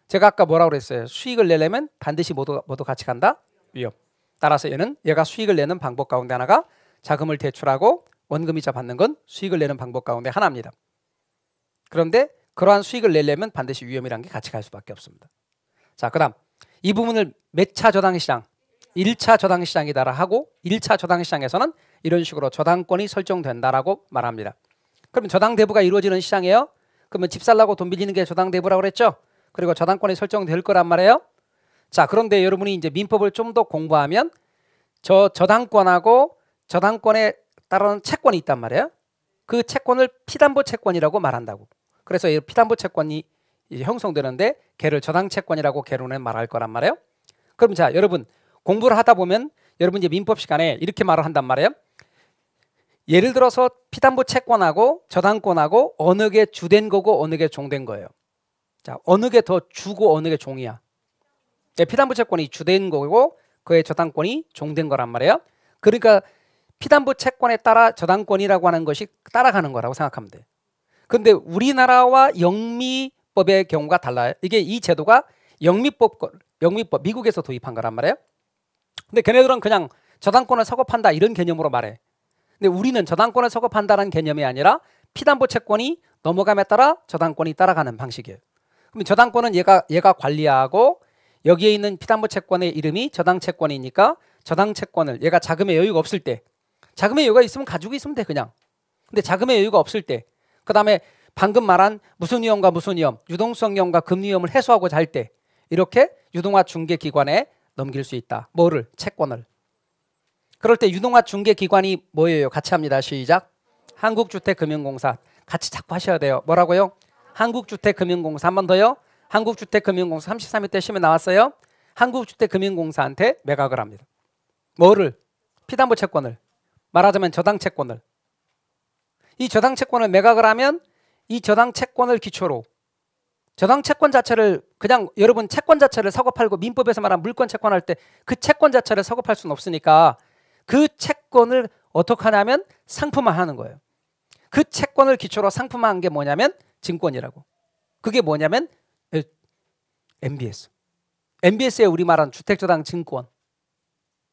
제가 아까 뭐라고 그랬어요? 수익을 내려면 반드시 모두 같이 간다? 위험. 따라서 얘가 수익을 내는 방법 가운데 하나가 자금을 대출하고 원금이자 받는 건 수익을 내는 방법 가운데 하나입니다. 그런데 그러한 수익을 내려면 반드시 위험이라는 게 같이 갈 수밖에 없습니다. 자, 그 다음 이 부분을 몇 차 저당시장 1차 저당시장이다라 하고 1차 저당시장에서는 이런 식으로 저당권이 설정된다라고 말합니다. 그러면 저당대부가 이루어지는 시장이에요. 그러면 집 살라고 돈 빌리는 게 저당대부라고 그랬죠. 그리고 저당권이 설정될 거란 말이에요. 자, 그런데 여러분이 이제 민법을 좀 더 공부하면 저당권하고 저당권에 따르는 채권이 있단 말이에요. 그 채권을 피담보 채권이라고 말한다고. 그래서 이 피담보 채권이 이제 형성되는데 걔를 저당 채권이라고 개론에 말할 거란 말이에요. 그럼 자, 여러분 공부를 하다 보면 여러분 이제 민법 시간에 이렇게 말을 한단 말이에요. 예를 들어서 피담보 채권하고 저당권하고 어느 게 주된 거고 어느 게 종된 거예요. 자, 어느 게 더 주고 어느 게 종이야. 피담보 채권이 주된 거고 그의 저당권이 종된 거란 말이에요. 그러니까 피담보 채권에 따라 저당권이라고 하는 것이 따라가는 거라고 생각하면 돼. 근데 우리나라와 영미법의 경우가 달라요. 이게 이 제도가 영미법 미국에서 도입한 거란 말이에요. 근데 걔네들은 그냥 저당권을 서거판다 이런 개념으로 말해. 근데 우리는 저당권을 서거판다는 개념이 아니라 피담보 채권이 넘어감에 따라 저당권이 따라가는 방식이에요. 그럼 저당권은 얘가 관리하고 여기에 있는 피담보 채권의 이름이 저당 채권이니까 저당 채권을 얘가 자금의 여유가 없을 때 자금의 여유가 있으면 가지고 있으면 돼 그냥. 근데 자금의 여유가 없을 때 그다음에 방금 말한 무슨 위험과 무슨 위험, 유동성 위험과 금리 위험을 해소하고자 할 때 이렇게 유동화 중개기관에 넘길 수 있다. 뭐를? 채권을. 그럴 때 유동화 중개기관이 뭐예요? 같이 합니다. 시작. 한국주택금융공사. 같이 자꾸 하셔야 돼요. 뭐라고요? 한국주택금융공사. 한 번 더요. 한국주택금융공사 33회 때 시험에 나왔어요. 한국주택금융공사한테 매각을 합니다. 뭐를? 피담보 채권을. 말하자면 저당 채권을. 이 저당 채권을 매각을 하면 이 저당 채권을 기초로 저당 채권 자체를 그냥 여러분 채권 자체를 사고 팔고 민법에서 말하는 물권 채권할 때 그 채권 자체를 사고 팔 수는 없으니까 그 채권을 어떻게 하냐면 상품화하는 거예요. 그 채권을 기초로 상품화한 게 뭐냐면 증권이라고. 그게 뭐냐면 MBS. MBS에 우리 말하는 주택저당 증권.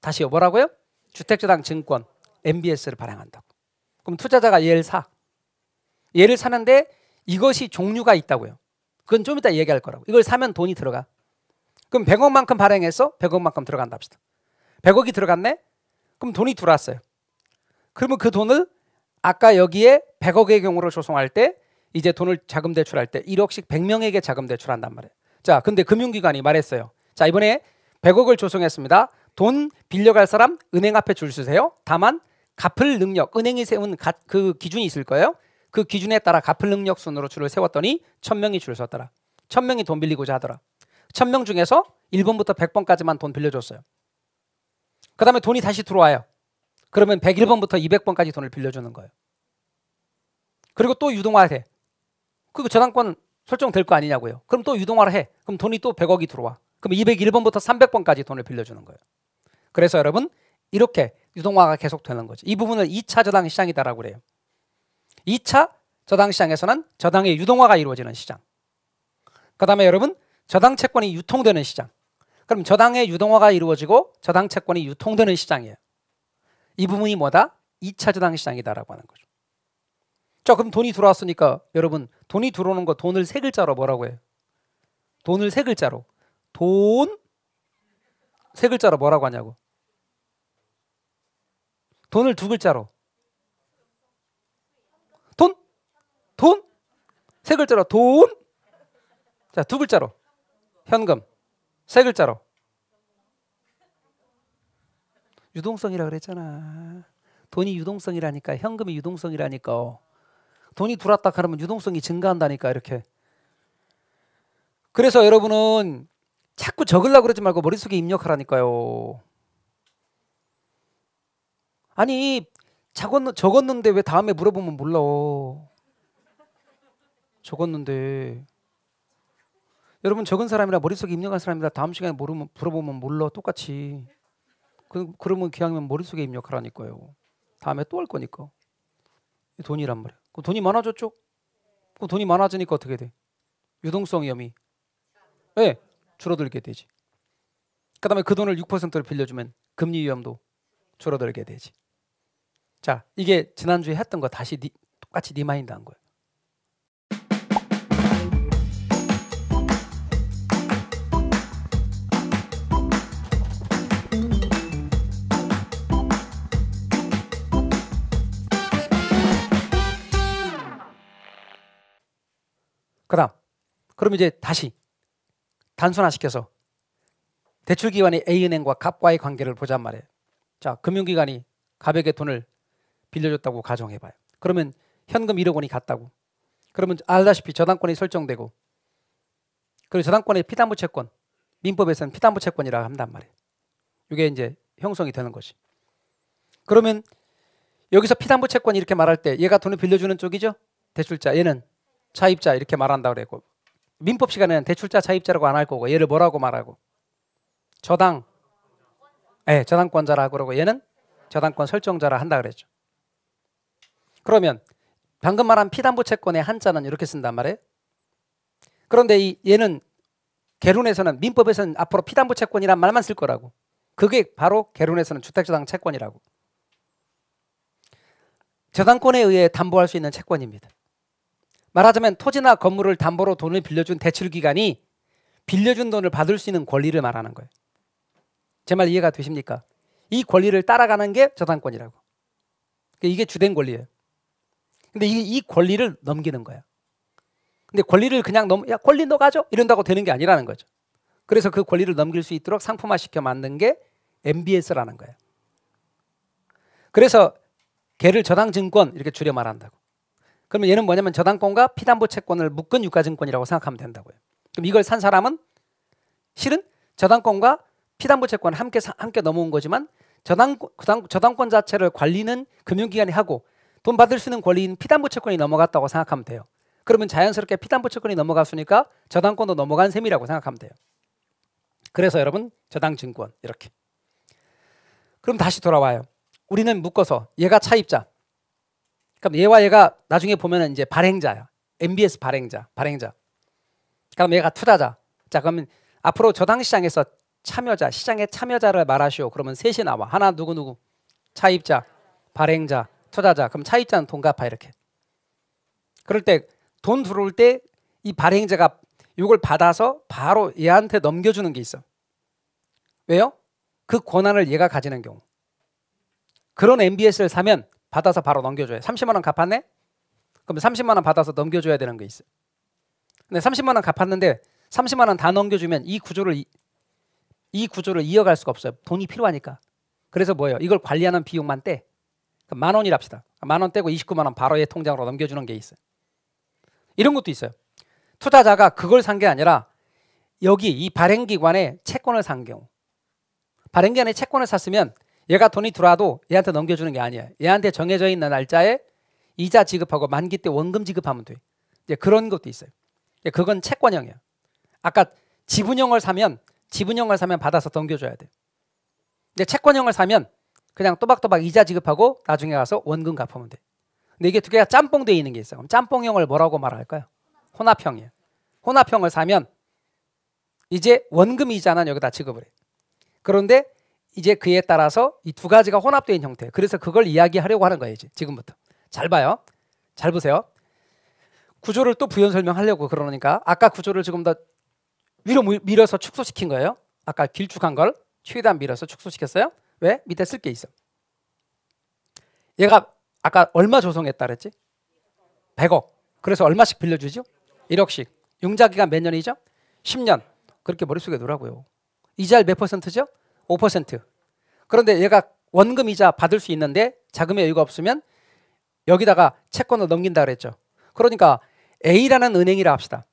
다시요. 뭐라고요? 주택저당 증권. MBS를 발행한다고. 그럼 투자자가 얘를 사. 얘를 사는데 이것이 종류가 있다고요. 그건 좀 이따 얘기할 거라고. 이걸 사면 돈이 들어가. 그럼 100억만큼 발행해서 100억만큼 들어간다 합시다. 100억이 들어갔네? 그럼 돈이 들어왔어요. 그러면 그 돈을 아까 여기에 100억의 경우로 조성할 때 이제 돈을 자금 대출할 때 1억씩 100명에게 자금 대출한단 말이에요. 자, 근데 금융기관이 말했어요. 자, 이번에 100억을 조성했습니다. 돈 빌려갈 사람 은행 앞에 줄 서세요. 다만 갚을 능력, 은행이 세운 그 기준이 있을 거예요. 그 기준에 따라 갚을 능력 순으로 줄을 세웠더니 1000명이 줄 섰더라. 1000명이 돈 빌리고자 하더라. 1000명 중에서 1번부터 100번까지만 돈 빌려줬어요. 그 다음에 돈이 다시 들어와요. 그러면 101번부터 200번까지 돈을 빌려주는 거예요. 그리고 또 유동화해. 그리고 저당권 설정될 거 아니냐고요. 그럼 또 유동화를 해. 그럼 돈이 또 100억이 들어와. 그럼 201번부터 300번까지 돈을 빌려주는 거예요. 그래서 여러분 이렇게 유동화가 계속되는 거죠. 이 부분을 2차 저당 시장이다라고 그래요. 2차 저당 시장에서는 저당의 유동화가 이루어지는 시장. 그 다음에 여러분 저당 채권이 유통되는 시장. 그럼 저당의 유동화가 이루어지고 저당 채권이 유통되는 시장이에요. 이 부분이 뭐다? 2차 저당 시장이다라고 하는 거죠. 자, 그럼 돈이 들어왔으니까 여러분 돈이 들어오는 거 돈을 세 글자로 뭐라고 해요? 돈을 세 글자로. 돈 세 글자로 뭐라고 하냐고. 돈을 두 글자로. 돈 세 글자로 돈. 자, 두 글자로 현금. 세 글자로 유동성이라 그랬잖아. 돈이 유동성이라니까. 현금이 유동성이라니까. 돈이 들어왔다 그러면 유동성이 증가한다니까. 이렇게. 그래서 여러분은 자꾸 적으려고 그러지 말고 머릿속에 입력하라니까요. 아니 적었는데 왜 다음에 물어보면 몰라. 적었는데. 여러분 적은 사람이랑 머릿속에 입력한 사람이랑 다음 시간에 물어보면 몰라. 똑같이. 그러면 기왕이면 머릿속에 입력하라니까요. 다음에 또 할 거니까. 돈이란 말이야. 그럼 돈이 많아졌죠? 그럼 돈이 많아지니까 어떻게 돼? 유동성 위험이 줄어들게 되지. 그 다음에 그 돈을 6%를 빌려주면 금리 위험도 줄어들게 되지. 자, 이게 지난주에 했던 거 다시 똑같이 리마인드 한 거예요. 그 다음 그럼 이제 다시 단순화시켜서 대출기관이 A은행과 갑과의 관계를 보잔 말이에요. 자, 금융기관이 갑에게 돈을 빌려줬다고 가정해봐요. 그러면 현금 1억 원이 갔다고. 그러면 알다시피 저당권이 설정되고, 그리고 저당권의 피담보 채권, 민법에서는 피담보 채권이라고 한단 말이에요. 이게 이제 형성이 되는 것이. 그러면 여기서 피담보 채권 이렇게 말할 때 얘가 돈을 빌려주는 쪽이죠. 대출자, 얘는 차입자 이렇게 말한다 그랬고, 민법 시간에는 대출자 차입자라고 안 할 거고 얘를 뭐라고 말하고 저당권자라고 그러고 얘는 저당권 설정자라 한다 그랬죠. 그러면 방금 말한 피담보 채권의 한자는 이렇게 쓴단 말이에요. 그런데 얘는 개론에서는 민법에서는 앞으로 피담보 채권이란 말만 쓸 거라고. 그게 바로 개론에서는 주택저당 채권이라고. 저당권에 의해 담보할 수 있는 채권입니다. 말하자면 토지나 건물을 담보로 돈을 빌려준 대출기관이 빌려준 돈을 받을 수 있는 권리를 말하는 거예요. 제 말 이해가 되십니까? 이 권리를 따라가는 게 저당권이라고. 이게 주된 권리예요. 근데 이 권리를 넘기는 거야. 근데 권리를 그냥 야 권리 너 가져 이런다고 되는 게 아니라는 거죠. 그래서 그 권리를 넘길 수 있도록 상품화시켜 만든 게 MBS라는 거예요. 그래서 걔를 저당증권 이렇게 줄여 말한다고. 그러면 얘는 뭐냐면 저당권과 피담보 채권을 묶은 유가증권이라고 생각하면 된다고요. 그럼 이걸 산 사람은 실은 저당권과 피담보 채권을 함께 넘어온 거지만 저당권 자체를 관리는 금융기관이 하고 돈 받을 수 있는 권리인 피담보 채권이 넘어갔다고 생각하면 돼요. 그러면 자연스럽게 피담보 채권이 넘어갔으니까 저당권도 넘어간 셈이라고 생각하면 돼요. 그래서 여러분 저당증권 이렇게. 그럼 다시 돌아와요. 우리는 묶어서 얘가 차입자. 그럼 얘와 얘가 나중에 보면은 이제 발행자야. MBS 발행자. 그럼 얘가 투자자. 자, 그러면 앞으로 저당시장에서 참여자, 시장의 참여자를 말하시오. 그러면 셋이 나와. 하나 누구? 차입자, 발행자, 투자자. 그럼 차입자는 돈 갚아 이렇게. 그럴 때 돈 들어올 때 이 발행자가 이걸 받아서 바로 얘한테 넘겨주는 게 있어. 왜요? 그 권한을 얘가 가지는 경우. 그런 MBS를 사면 받아서 바로 넘겨줘요. 30만 원 갚았네? 그럼 30만 원 받아서 넘겨줘야 되는 게 있어. 근데 30만 원 갚았는데 30만 원 다 넘겨주면 이 구조를 이어갈 수가 없어요. 돈이 필요하니까. 그래서 뭐예요? 이걸 관리하는 비용만 떼. 그럼 10,000원이랍시다. 10,000원 떼고 29만 원 바로 얘 통장으로 넘겨주는 게 있어요. 이런 것도 있어요. 투자자가 그걸 산 게 아니라 여기 이 발행기관에 채권을 산 경우. 발행기관에 채권을 샀으면 얘가 돈이 들어와도 얘한테 넘겨주는 게 아니에요. 얘한테 정해져 있는 날짜에 이자 지급하고 만기 때 원금 지급하면 돼. 이제 그런 것도 있어요. 그건 채권형이에요. 아까 지분형을 사면 받아서 넘겨줘야 돼. 근데 채권형을 사면 그냥 또박또박 이자 지급하고 나중에 가서 원금 갚으면 돼. 근데 이게 두 개가 짬뽕되어 있는 게 있어요. 그럼 짬뽕형을 뭐라고 말할까요? 혼합형이에요. 혼합형을 사면 이제 원금 이자는 여기다 지급을 해. 그런데 이제 그에 따라서 이 두 가지가 혼합된 형태. 그래서 그걸 이야기하려고 하는 거예요. 이제 지금부터. 잘 봐요. 잘 보세요. 구조를 또 부연 설명하려고 그러니까 아까 구조를 조금 더 위로 밀어서 축소시킨 거예요. 아까 길쭉한 걸 최대한 밀어서 축소시켰어요. 왜? 밑에 쓸 게 있어. 얘가 아까 얼마 조성했다 그랬지? 100억. 그래서 얼마씩 빌려주죠? 1억씩. 융자기간 몇 년이죠? 10년. 그렇게 머릿속에 놓으라고요. 이자율 몇 %죠? 5%. 그런데 얘가 원금 이자 받을 수 있는데 자금의 여유가 없으면 여기다가 채권을 넘긴다 그랬죠. 그러니까 A라는 은행이라 합시다.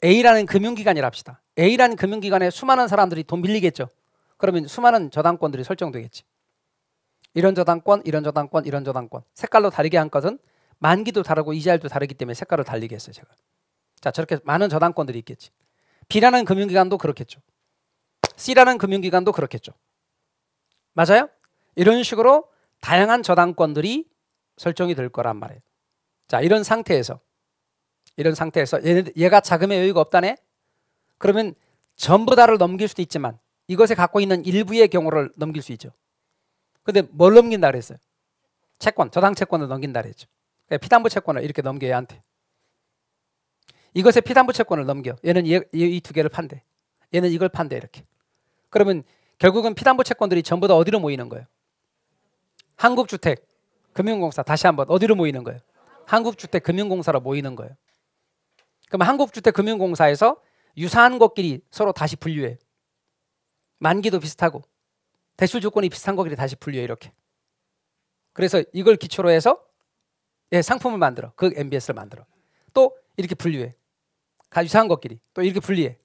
A라는 금융기관이라 합시다. A라는 금융기관에 수많은 사람들이 돈 빌리겠죠. 그러면 수많은 저당권들이 설정되겠지. 이런 저당권, 이런 저당권, 이런 저당권. 색깔로 다르게 한 것은 만기도 다르고 이자율도 다르기 때문에 색깔을 달리게 했어요. 제가. 자, 저렇게 많은 저당권들이 있겠지. B라는 금융기관도 그렇겠죠. C라는 금융기관도 그렇겠죠. 맞아요? 이런 식으로 다양한 저당권들이 설정이 될 거란 말이에요. 자, 이런 상태에서 얘가 자금의 여유가 없다네? 그러면 전부 다를 넘길 수도 있지만 이것에 갖고 있는 일부의 경우를 넘길 수 있죠. 근데 뭘 넘긴다 그랬어요? 채권, 저당 채권을 넘긴다 그랬죠. 피담보 채권을 이렇게 넘겨 얘한테. 이것에 피담보 채권을 넘겨. 얘는 이 두 개를 판대. 얘는 이걸 판대 이렇게. 그러면 결국은 피담보 채권들이 전부 다 어디로 모이는 거예요? 한국주택금융공사. 다시 한번 어디로 모이는 거예요? 한국주택금융공사로 모이는 거예요. 그럼 한국주택금융공사에서 유사한 것끼리 서로 다시 분류해. 만기도 비슷하고 대출 조건이 비슷한 것끼리 다시 분류해 이렇게. 그래서 이걸 기초로 해서 상품을 만들어. 그 MBS를 만들어. 또 이렇게 분류해. 유사한 것끼리 또 이렇게 분리해.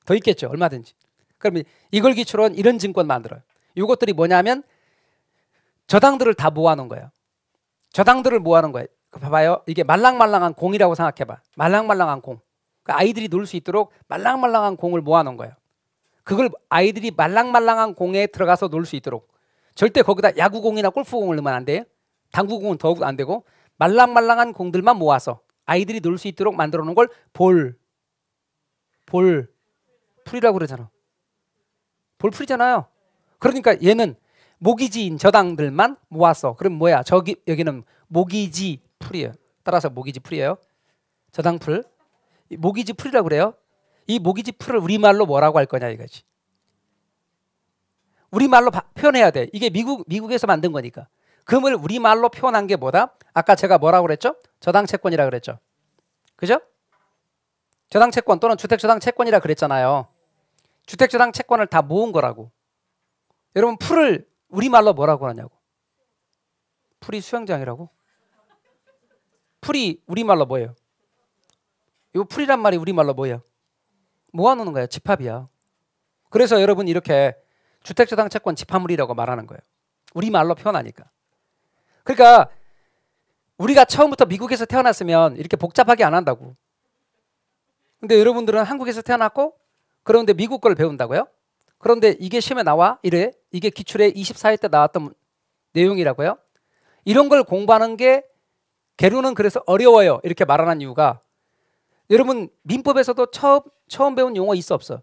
더 있겠죠. 얼마든지. 그러면 이걸 기초로 한 이런 증권 만들어요. 이것들이 뭐냐면 저당들을 다 모아놓은 거예요. 저당들을 모아놓은 거예요. 봐봐요. 이게 말랑말랑한 공이라고 생각해봐. 말랑말랑한 공. 그러니까 아이들이 놀 수 있도록 말랑말랑한 공을 모아놓은 거예요. 그걸 아이들이 말랑말랑한 공에 들어가서 놀 수 있도록. 절대 거기다 야구공이나 골프공을 넣으면 안 돼요. 당구공은 더욱 안 되고 말랑말랑한 공들만 모아서 아이들이 놀 수 있도록 만들어 놓은 걸 풀이라고 그러잖아. 볼풀이잖아요. 그러니까 얘는 모기지인 저당들만 모았어. 그럼 뭐야? 여기는 모기지 풀이에요. 따라서 모기지 풀이에요. 저당풀. 모기지 풀이라고 그래요. 이 모기지 풀을 우리말로 뭐라고 할 거냐 이거지. 우리말로 표현해야 돼. 이게 미국에서 만든 거니까. 금을 우리말로 표현한 게 뭐다? 아까 제가 뭐라고 그랬죠? 저당채권이라고 그랬죠. 그죠? 저당채권 또는 주택저당채권이라고 그랬잖아요. 주택저당채권을 다 모은 거라고. 여러분 풀을 우리말로 뭐라고 하냐고. 풀이 수영장이라고? 풀이 우리말로 뭐예요? 이 풀이란 말이 우리말로 뭐예요? 모아놓는 거예요. 집합이야. 그래서 여러분 이렇게 주택저당채권 집합물이라고 말하는 거예요. 우리말로 표현하니까. 그러니까 우리가 처음부터 미국에서 태어났으면 이렇게 복잡하게 안 한다고. 근데 여러분들은 한국에서 태어났고 그런데 미국 걸 배운다고요? 그런데 이게 시험에 나와? 이래? 이게 기출에 24회 때 나왔던 내용이라고요? 이런 걸 공부하는 게 계류는 그래서 어려워요. 이렇게 말하는 이유가 여러분 민법에서도 처음 배운 용어 있어 없어?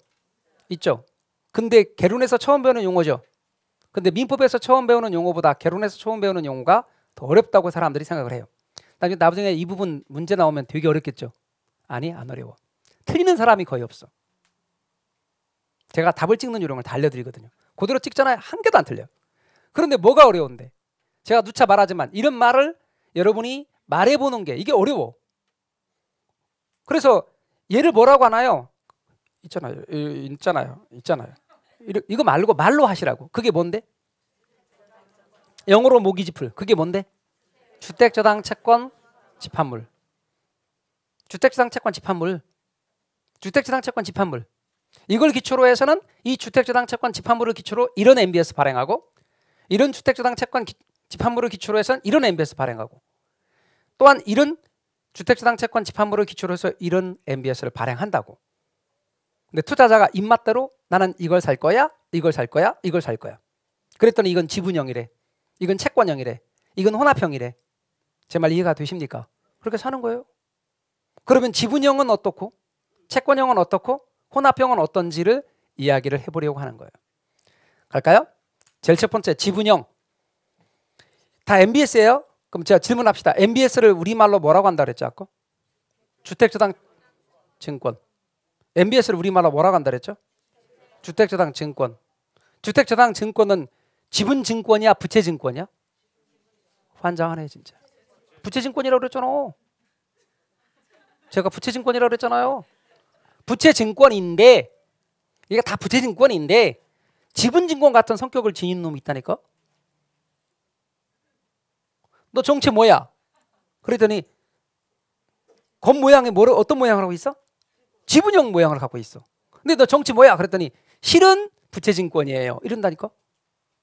있죠. 근데 계륜에서 처음 배우는 용어죠. 근데 민법에서 처음 배우는 용어보다 계륜에서 처음 배우는 용어가 더 어렵다고 사람들이 생각을 해요. 나중에 이 부분 문제 나오면 되게 어렵겠죠. 아니 안 어려워. 틀리는 사람이 거의 없어. 제가 답을 찍는 요령을 다 알려드리거든요. 그대로 찍잖아요. 한 개도 안 틀려. 그런데 뭐가 어려운데? 제가 누차 말하지만 이런 말을 여러분이 말해보는 게 이게 어려워. 그래서 얘를 뭐라고 하나요? 있잖아요. 이거 말로 하시라고. 그게 뭔데? 영어로 모기지풀. 그게 뭔데? 주택저당 채권 집합물. 주택저당 채권 집합물. 주택저당 채권 집합물. 이걸 기초로 해서는 이 주택저당 채권 집합물을 기초로 이런 MBS 발행하고 이런 주택저당 채권 집합물을 기초로 해서는 이런 MBS 발행하고 또한 이런 주택저당 채권 집합물을 기초로 해서 이런 MBS를 발행한다고. 근데 투자자가 입맛대로 나는 이걸 살 거야, 이걸 살 거야, 이걸 살 거야. 그랬더니 이건 지분형이래, 이건 채권형이래, 이건 혼합형이래. 제 말 이해가 되십니까? 그렇게 사는 거예요. 그러면 지분형은 어떻고 채권형은 어떻고 혼합형은 어떤지를 이야기를 해보려고 하는 거예요. 갈까요? 제일 첫 번째 지분형. 다 MBS예요? 그럼 제가 질문합시다. MBS를 우리말로 뭐라고 한다 그랬죠? 아까? 주택저당 증권. MBS를 우리말로 뭐라고 한다 그랬죠? 주택저당 증권. 주택저당 증권은 지분증권이야 부채증권이야? 환장하네 진짜. 부채증권이라고 그랬잖아. 제가 부채증권이라고 그랬잖아요. 부채증권인데 이게 다 부채증권인데 지분증권 같은 성격을 지닌 놈이 있다니까. 너 정체 뭐야? 그랬더니 겉 모양이 어떤 모양을 하고 있어? 지분형 모양을 갖고 있어. 근데 너 정체 뭐야? 그랬더니 실은 부채증권이에요. 이런다니까.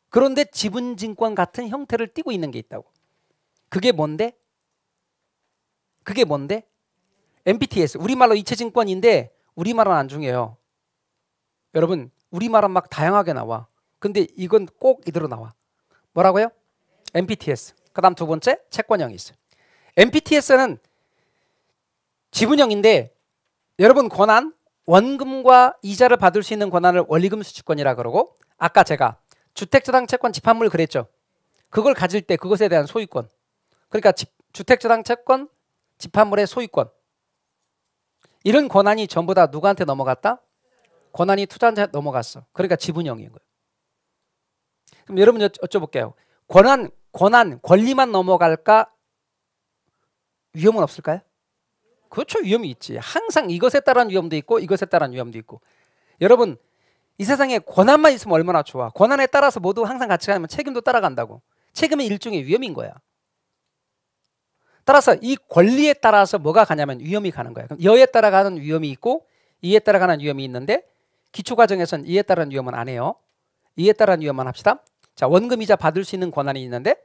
그런데 지분증권 같은 형태를 띠고 있는 게 있다고. 그게 뭔데? 그게 뭔데? MBTS. 우리말로 이체증권인데 우리말은 안 중요해요. 여러분 우리말은 막 다양하게 나와. 근데 이건 꼭 이대로 나와. 뭐라고요? MBTS. 그 다음 두 번째 채권형이 있어요. MBTS는 지분형인데 여러분 권한, 원금과 이자를 받을 수 있는 권한을 원리금 수취권이라 그러고 아까 제가 주택저당 채권 집합물 그랬죠. 그걸 가질 때 그것에 대한 소유권. 그러니까 주택저당 채권 집합물의 소유권. 이런 권한이 전부 다 누구한테 넘어갔다? 권한이 투자자한테 넘어갔어. 그러니까 지분형인 거예요. 그럼 여러분 여쭤볼게요. 권리만 넘어갈까? 위험은 없을까요? 그렇죠. 위험이 있지. 항상 이것에 따른 위험도 있고 이것에 따른 위험도 있고. 여러분 이 세상에 권한만 있으면 얼마나 좋아. 권한에 따라서 모두 항상 같이 가면 책임도 따라간다고. 책임은 일종의 위험인 거야. 따라서 이 권리에 따라서 뭐가 가냐면 위험이 가는 거야. 그럼 여에 따라 가는 위험이 있고 이에 따라 가는 위험이 있는데 기초과정에서는 이에 따른 위험은 안 해요. 이에 따른 위험만 합시다. 자, 원금이자 받을 수 있는 권한이 있는데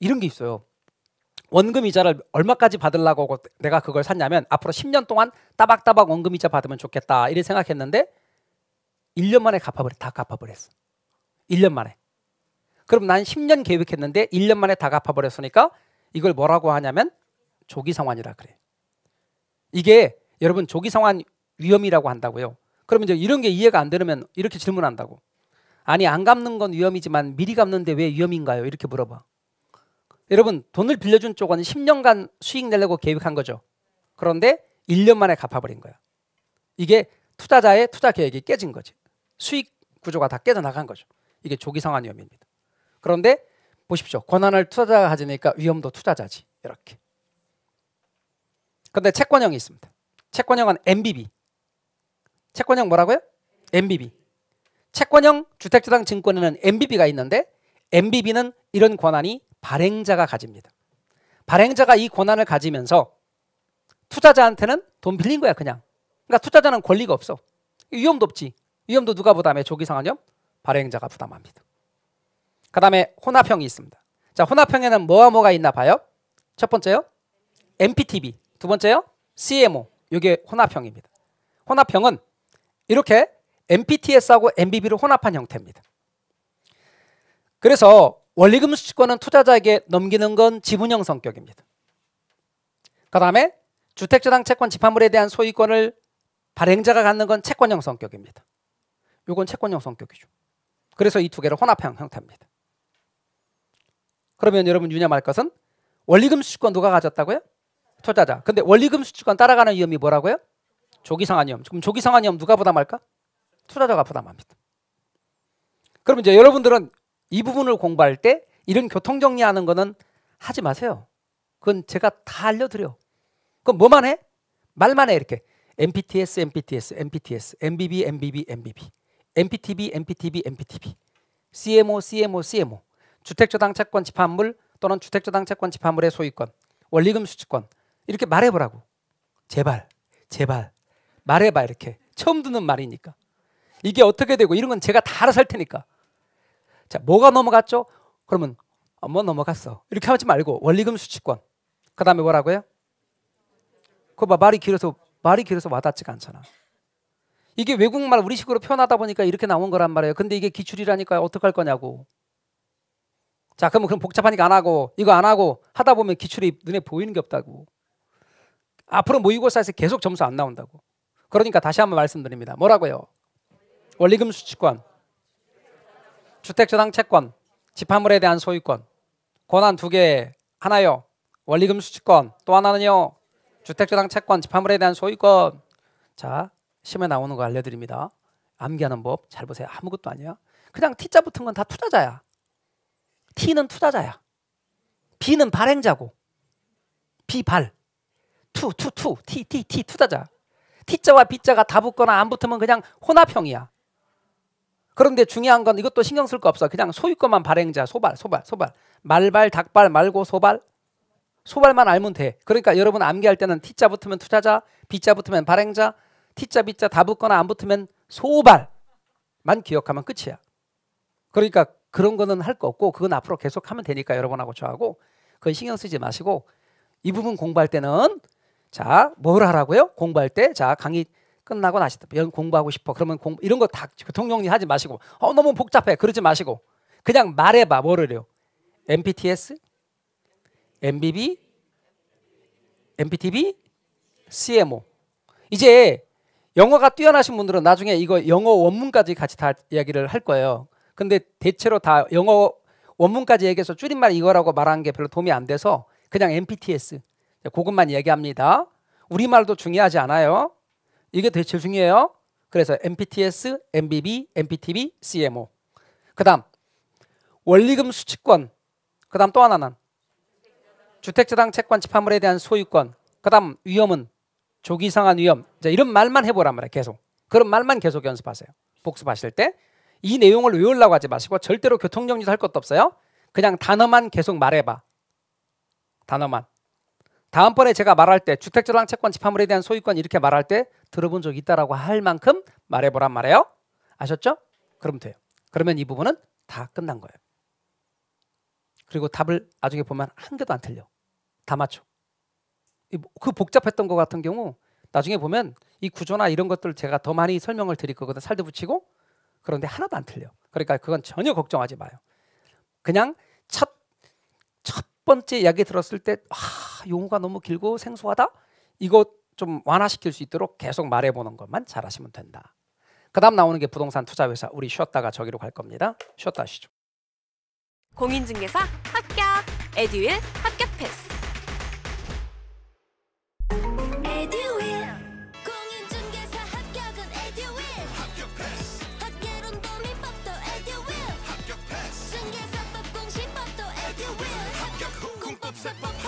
이런 게 있어요. 원금이자를 얼마까지 받으려고 내가 그걸 샀냐면 앞으로 10년 동안 따박따박 원금이자 받으면 좋겠다 이렇게 생각했는데 1년 만에 다 갚아버렸어. 1년 만에. 그럼 난 10년 계획했는데 1년 만에 다 갚아버렸으니까 이걸 뭐라고 하냐면 조기상환이라 그래. 이게 여러분 조기상환 위험이라고 한다고요. 그러면 이제 이런 게 이해가 안 되면 이렇게 질문한다고. 아니 안 갚는 건 위험이지만 미리 갚는데 왜 위험인가요? 이렇게 물어봐. 여러분 돈을 빌려준 쪽은 10년간 수익 내려고 계획한 거죠. 그런데 1년 만에 갚아버린 거야. 이게 투자자의 투자 계획이 깨진 거지. 수익 구조가 다 깨져나간 거죠. 이게 조기상환 위험입니다. 그런데 보십시오. 권한을 투자자가 가지니까 위험도 투자자지. 이렇게. 그런데 채권형이 있습니다. 채권형은 MBB. 채권형 뭐라고요? MBB. 채권형 주택저당 증권에는 MBB가 있는데 MBB는 이런 권한이 발행자가 가집니다. 발행자가 이 권한을 가지면서 투자자한테는 돈 빌린 거야 그냥. 그러니까 투자자는 권리가 없어. 위험도 없지. 위험도 누가 부담해? 조기상환 위험? 발행자가 부담합니다. 그 다음에 혼합형이 있습니다. 자, 혼합형에는 뭐와 뭐가 있나 봐요. 첫 번째요, MPTB. 두 번째요, CMO. 이게 혼합형입니다. 혼합형은 이렇게 MPTS하고 MBB를 혼합한 형태입니다. 그래서 원리금 수취권은 투자자에게 넘기는 건 지분형 성격입니다. 그 다음에 주택저당 채권 집합물에 대한 소유권을 발행자가 갖는 건 채권형 성격입니다. 이건 채권형 성격이죠. 그래서 이 두 개를 혼합형 형태입니다. 그러면 여러분 유념할 것은 원리금 수취권 누가 가졌다고요? 투자자. 근데 원리금 수취권 따라가는 위험이 뭐라고요? 조기상환 위험. 그럼 조기상환 위험 누가 부담할까? 투자자가 부담합니다. 그럼 이제 여러분들은 이 부분을 공부할 때 이런 교통정리하는 거는 하지 마세요. 그건 제가 다 알려드려. 그럼 뭐만 해? 말만 해. 이렇게 MPTS, MPTS, MPTS, MBB, MBB, MBB, MPTB, MPTB, MPTB, CMO, CMO, CMO, 주택저당 채권 집합물 또는 주택저당 채권 집합물의 소유권, 원리금 수취권 이렇게 말해보라고. 제발 말해봐. 이렇게 처음 듣는 말이니까 이게 어떻게 되고 이런 건 제가 다 알아서 할 테니까. 자, 뭐가 넘어갔죠? 그러면 뭐 넘어갔어 이렇게 하지 말고 원리금 수취권. 그 다음에 뭐라고요? 그거 봐, 말이 길어서 와닿지가 않잖아. 이게 외국말 우리식으로 표현하다 보니까 이렇게 나온 거란 말이에요. 근데 이게 기출이라니까 어떡할 거냐고. 자, 그럼 복잡하니까 안 하고 이거 안 하고 하다 보면 기출이 눈에 보이는 게 없다고. 앞으로 모의고사에서 계속 점수 안 나온다고. 그러니까 다시 한번 말씀드립니다. 뭐라고요? 원리금 수취권, 주택저당 채권, 집합물에 대한 소유권, 권한 두 개. 하나요, 원리금 수취권. 또 하나는요, 주택저당 채권, 집합물에 대한 소유권. 자, 시험에 나오는 거 알려드립니다. 암기하는 법 잘 보세요. 아무것도 아니야. 그냥 T자 붙은 건 다 투자자야. T는 투자자야. B는 발행자고. B발. T 투자자. T자와 B자가 다 붙거나 안 붙으면 그냥 혼합형이야. 그런데 중요한 건 이것도 신경 쓸 거 없어. 그냥 소유권만 발행자. 소발. 말발, 닭발, 말고 소발. 소발만 알면 돼. 그러니까 여러분 암기할 때는 T자 붙으면 투자자, B자 붙으면 발행자, T자, B자 다 붙거나 안 붙으면 소발만 기억하면 끝이야. 그러니까 그런 거는 할 거 없고 그건 앞으로 계속 하면 되니까 여러분하고 저하고 그건 신경 쓰지 마시고 이 부분 공부할 때는 자, 뭘 하라고요? 공부할 때 자, 강의 끝나고 나시 공부하고 싶어. 그러면 이런 거 다 교통정리 하지 마시고 너무 복잡해. 그러지 마시고 그냥 말해봐. 뭐를요? MPTS, MBB, MPTB, CMO. 이제 영어가 뛰어나신 분들은 나중에 이거 영어 원문까지 같이 다 이야기를 할 거예요. 근데 대체로 다 영어 원문까지 얘기해서 줄임말 이거라고 말하는 게 별로 도움이 안 돼서 그냥 MPTS 그것만 얘기합니다. 우리말도 중요하지 않아요. 이게 되게 제일 중요해요. 그래서 MPTS, MBB, MPTB, CMO. 그 다음 원리금 수취권. 그 다음 또 하나는 주택저당 채권 집합물에 대한 소유권. 그 다음 위험은 조기상환 위험. 자, 이런 말만 해보란 말이에요. 계속. 그런 말만 계속 연습하세요. 복습하실 때. 이 내용을 외우려고 하지 마시고 절대로 교통정리도 할 것도 없어요. 그냥 단어만 계속 말해봐. 단어만. 다음번에 제가 말할 때 주택저당 채권 집합물에 대한 소유권 이렇게 말할 때 들어본 적 있다라고 할 만큼 말해보란 말이에요. 아셨죠? 그럼 돼요. 그러면 이 부분은 다 끝난 거예요. 그리고 답을 나중에 보면 한 개도 안 틀려. 다 맞춰. 그 복잡했던 거 같은 경우 나중에 보면 이 구조나 이런 것들 제가 더 많이 설명을 드릴 거거든. 살도 붙이고. 그런데 하나도 안 틀려. 그러니까 그건 전혀 걱정하지 마요. 그냥 첫 번째 이야기 들었을 때 용어가 너무 길고 생소하다? 이거 좀 완화시킬 수 있도록 계속 말해보는 것만 잘하시면 된다. 그 다음 나오는 게 부동산 투자회사. 우리 쉬었다가 저기로 갈 겁니다. 쉬었다 하시죠. 공인중개사 합격! 에듀윌 합격 패스! 에듀윌 공인중개사 합격은 에듀윌 합격 패스. 학계론도 민법도 에듀윌 합격 패스. 중개사법 공시법도 에듀윌 합격 후 공법사법